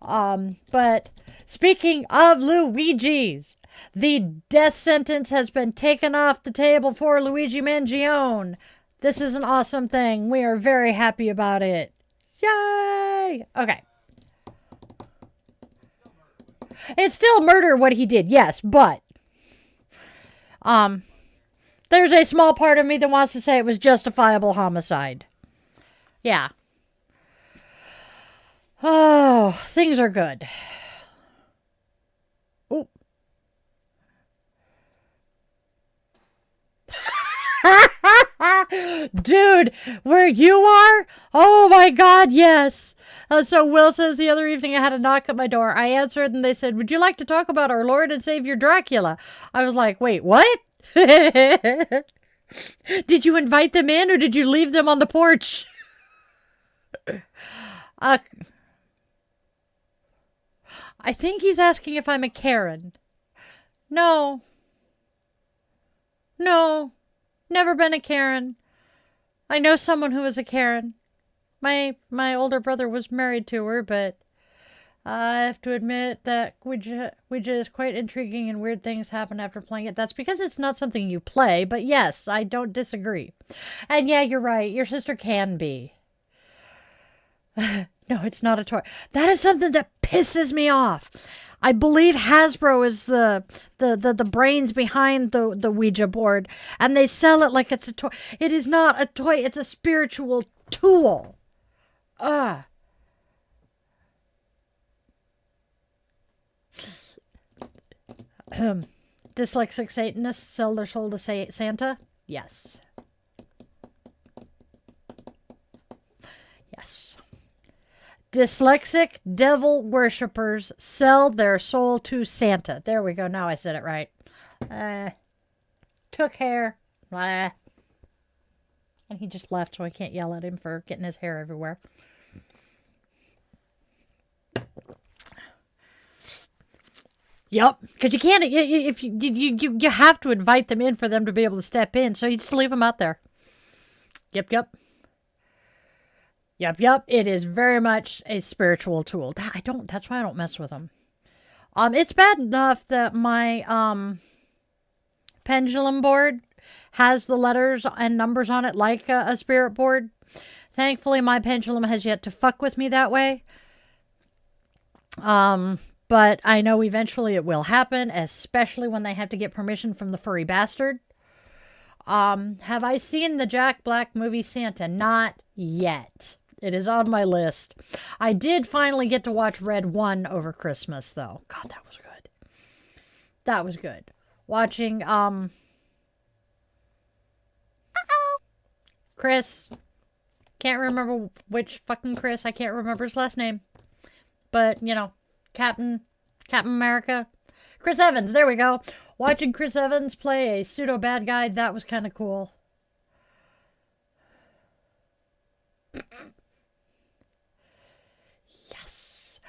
But speaking of Luigi's, the death sentence has been taken off the table for Luigi Mangione. This is an awesome thing. We are very happy about it. Yay! Okay. It's still murder what he did, yes, but there's a small part of me that wants to say it was justifiable homicide. Yeah. Oh, things are good. Oh. Dude, where you are? Oh my God, yes. So Will says the other evening I had a knock at my door. I answered and they said, "Would you like to talk about our Lord and Savior Dracula?" I was like, wait, what? Did you invite them in or did you leave them on the porch? I think he's asking if I'm a Karen. No, never been a Karen. I know someone who is a Karen. My older brother was married to her, but I have to admit that Ouija is quite intriguing and weird things happen after playing it. That's because it's not something you play, but yes, I don't disagree. And yeah, you're right. Your sister can be. No, it's not a toy. That is something that pisses me off. I believe Hasbro is the brains behind the Ouija board, and they sell it like it's a toy. It is not a toy. It's a spiritual tool. Dyslexic Satanists sell their soul to Santa? Yes. Yes. Dyslexic devil worshippers sell their soul to Santa. There we go. Now I said it right. Took hair. And he just left, so I can't yell at him for getting his hair everywhere. Yep, because you can't. If you have to invite them in for them to be able to step in, so you just leave them out there. Yep. It is very much a spiritual tool. That's why I don't mess with them. It's bad enough that my pendulum board has the letters and numbers on it like a spirit board. Thankfully, my pendulum has yet to fuck with me that way. But I know eventually it will happen, especially when they have to get permission from the furry bastard. Have I seen the Jack Black movie Santa? Not yet. It is on my list. I did finally get to watch Red 1 over Christmas, though. God, that was good. That was good. Watching, Chris. Can't remember which fucking Chris. I can't remember his last name. But, you know, Captain America. Chris Evans, there we go. Watching Chris Evans play a pseudo bad guy, that was kind of cool. Yes.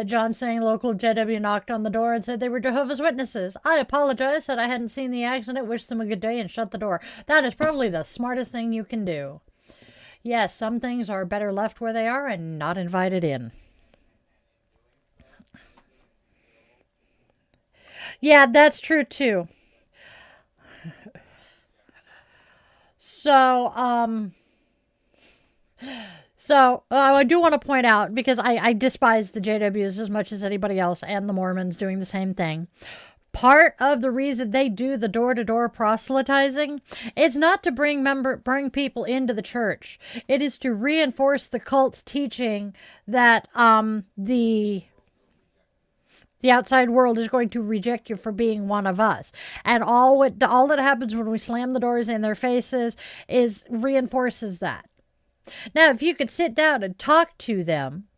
John saying local JW knocked on the door and said they were Jehovah's Witnesses. I apologize, said I hadn't seen the accident, wished them a good day, and shut the door. That is probably the smartest thing you can do. Yes, some things are better left where they are and not invited in. Yeah, that's true too. So, I do want to point out, because I despise the JWs as much as anybody else, and the Mormons doing the same thing. part of the reason they do the door-to-door proselytizing is not to bring people into the church. It is to reinforce the cult's teaching that the outside world is going to reject you for being one of us. And all that happens when we slam the doors in their faces is reinforces that. Now, if you could sit down and talk to them,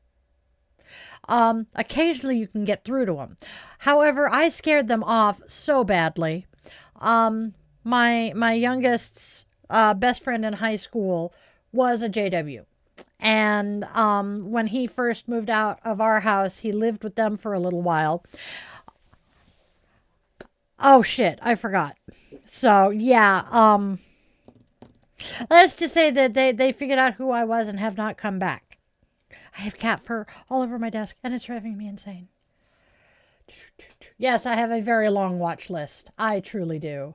occasionally you can get through to them. However, I scared them off so badly. My youngest's best friend in high school was a JW. And when he first moved out of our house, he lived with them for a little while. Oh, shit, I forgot. So, yeah, let's just say that they figured out who I was and have not come back. I have cat fur all over my desk, and it's driving me insane. Yes, I have a very long watch list. I truly do.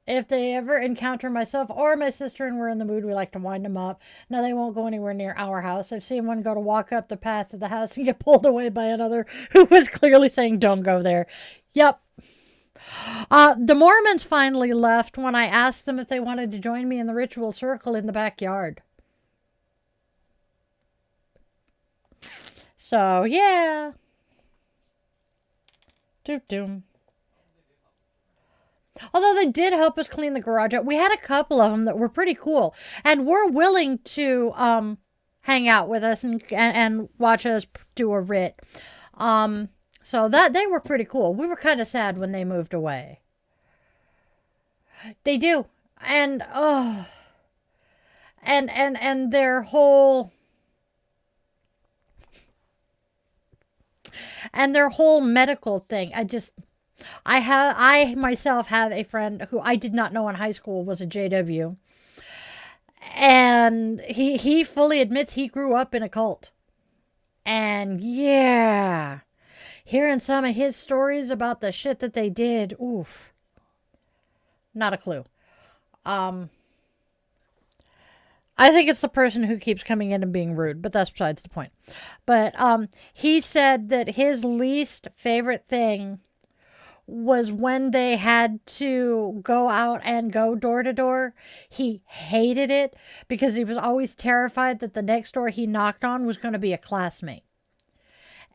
If they ever encounter myself or my sister and we're in the mood, we like to wind them up. Now, they won't go anywhere near our house. I've seen one go to walk up the path of the house and get pulled away by another who was clearly saying, don't go there. Yep. The Mormons finally left when I asked them if they wanted to join me in the ritual circle in the backyard. So, yeah. Doom. Although they did help us clean the garage out. We had a couple of them that were pretty cool. And were willing to hang out with us and watch us do a writ. So that they were pretty cool. We were kind of sad when they moved away. They do. And and their whole medical thing. I myself have a friend who I did not know in high school was a JW. And he fully admits he grew up in a cult. And yeah, hearing some of his stories about the shit that they did, oof. Not a clue. I think it's the person who keeps coming in and being rude, but that's besides the point. But he said that his least favorite thing was when they had to go out and go door to door. He hated it because he was always terrified that the next door he knocked on was going to be a classmate.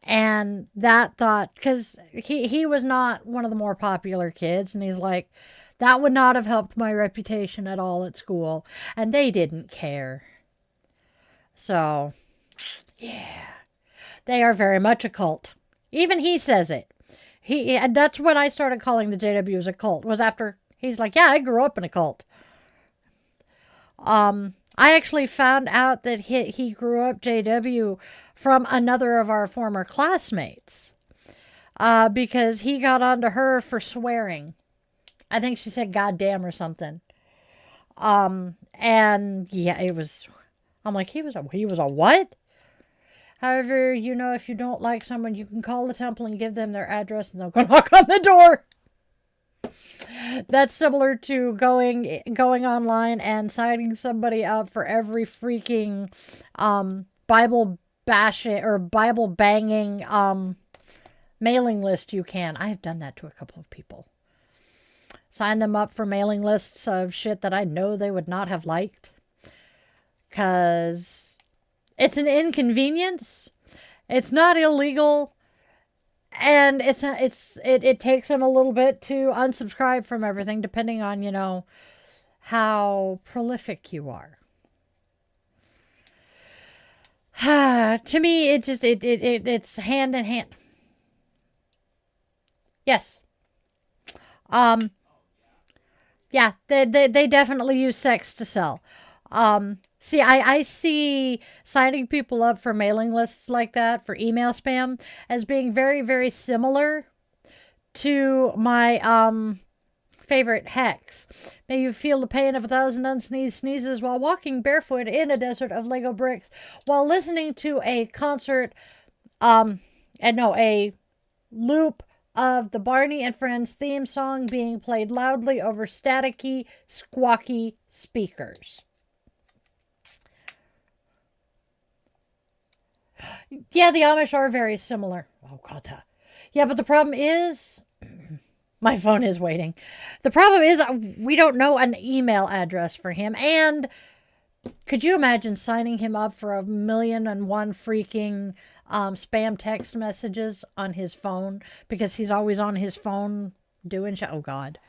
And that thought, because he was not one of the more popular kids, and he's like, that would not have helped my reputation at all at school. And they didn't care. So, yeah. They are very much a cult. Even he says it. And that's when I started calling the JWs a cult. Was after he's like, yeah, I grew up in a cult. I actually found out that he grew up JW from another of our former classmates. Because he got onto her for swearing. I think she said goddamn or something. And yeah, it was, I'm like, he was a what? However, if you don't like someone, you can call the temple and give them their address and they'll go knock on the door. That's similar to going online and signing somebody up for every freaking Bible bashing or Bible banging mailing list you can. I have done that to a couple of people. Sign them up for mailing lists of shit that I know they would not have liked. Because it's an inconvenience. It's not illegal. And it takes them a little bit to unsubscribe from everything, depending on, how prolific you are. To me, it's hand in hand. Yes. Yeah, they definitely use sex to sell. See, I see signing people up for mailing lists like that for email spam as being very, very similar to my favorite hex. May you feel the pain of 1,000 unsneezed sneezes while walking barefoot in a desert of Lego bricks while listening to a concert, a loop of the Barney and Friends theme song being played loudly over staticky, squawky speakers. Yeah, the Amish are very similar. Oh, God. Yeah, but the problem is my phone is waiting. The problem is we don't know an email address for him. And could you imagine signing him up for 1,000,001 freaking spam text messages on his phone because he's always on his phone doing shit? Oh, God.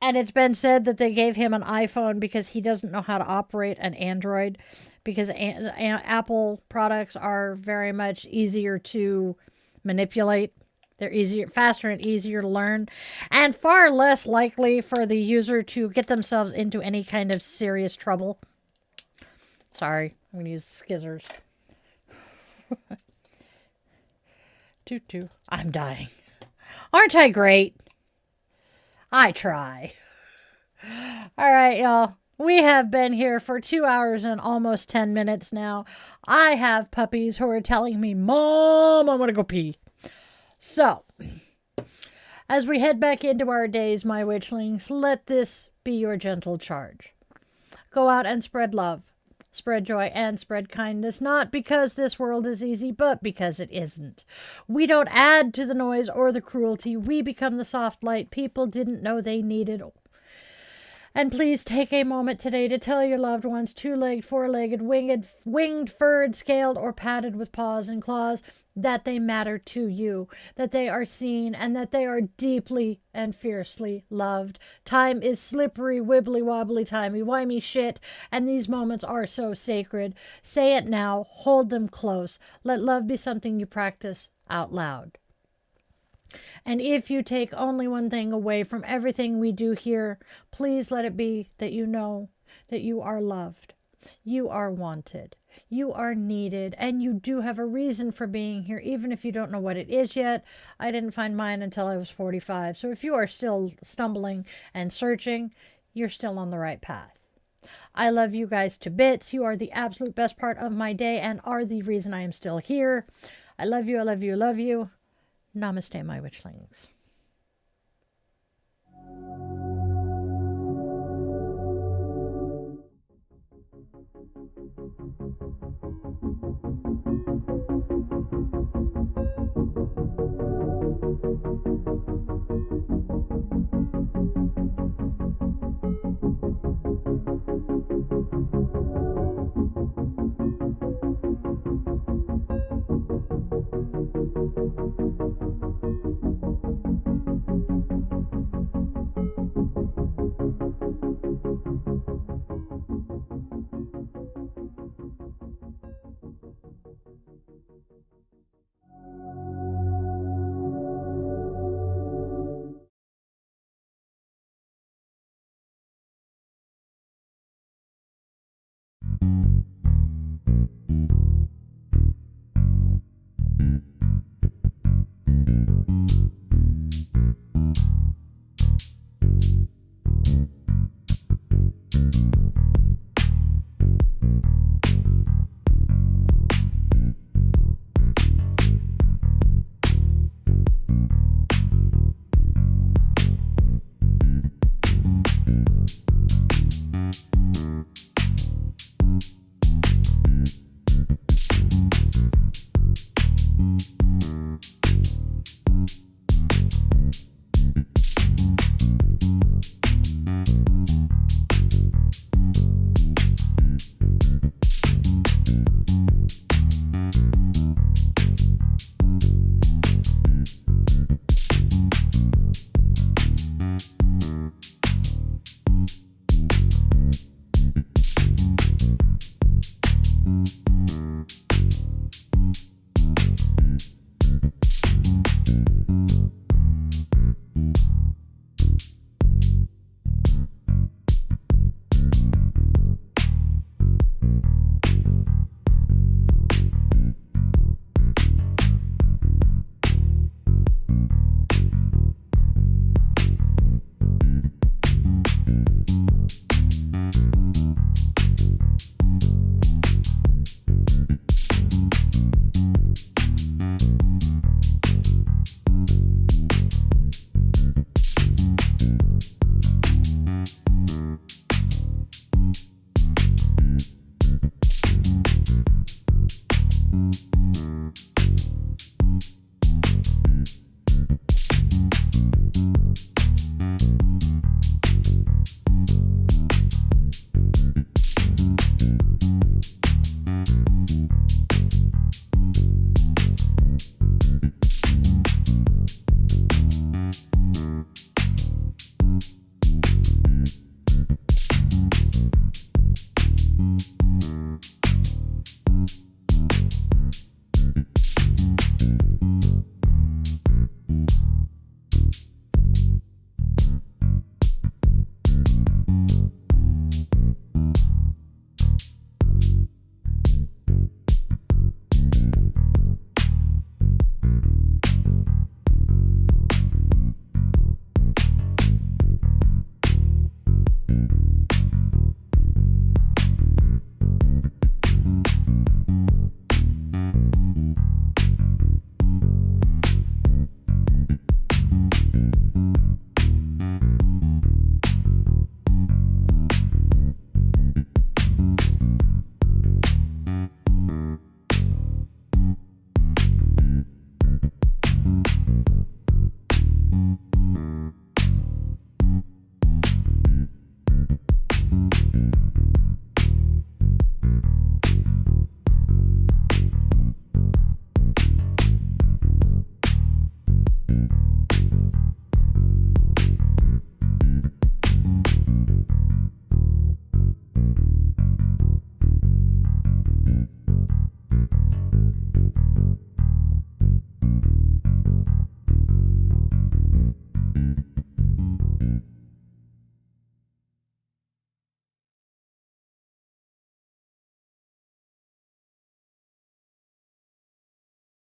And it's been said that they gave him an iPhone because he doesn't know how to operate an Android because Apple products are very much easier to manipulate. They're easier, faster and easier to learn, and far less likely for the user to get themselves into any kind of serious trouble. Sorry, I'm going to use skizzers. Toot toot. I'm dying. Aren't I great? I try. All right, y'all. We have been here for 2 hours and almost 10 minutes now. I have puppies who are telling me, Mom, I want to go pee. So, as we head back into our days, my witchlings, let this be your gentle charge. Go out and spread love, spread joy, and spread kindness, not because this world is easy, but because it isn't. We don't add to the noise or the cruelty. We become the soft light people didn't know they needed. And please take a moment today to tell your loved ones, two-legged, four-legged, winged, furred, scaled, or padded with paws and claws, that they matter to you, that they are seen, and that they are deeply and fiercely loved. Time is slippery, wibbly-wobbly, timey-wimey shit, and these moments are so sacred. Say it now. Hold them close. Let love be something you practice out loud. And if you take only one thing away from everything we do here, please let it be that you know that you are loved, you are wanted, you are needed, and you do have a reason for being here, even if you don't know what it is yet. I didn't find mine until I was 45. So if you are still stumbling and searching, you're still on the right path. I love you guys to bits. You are the absolute best part of my day and are the reason I am still here. I love you, I love you, I love you. Namaste, my witchlings.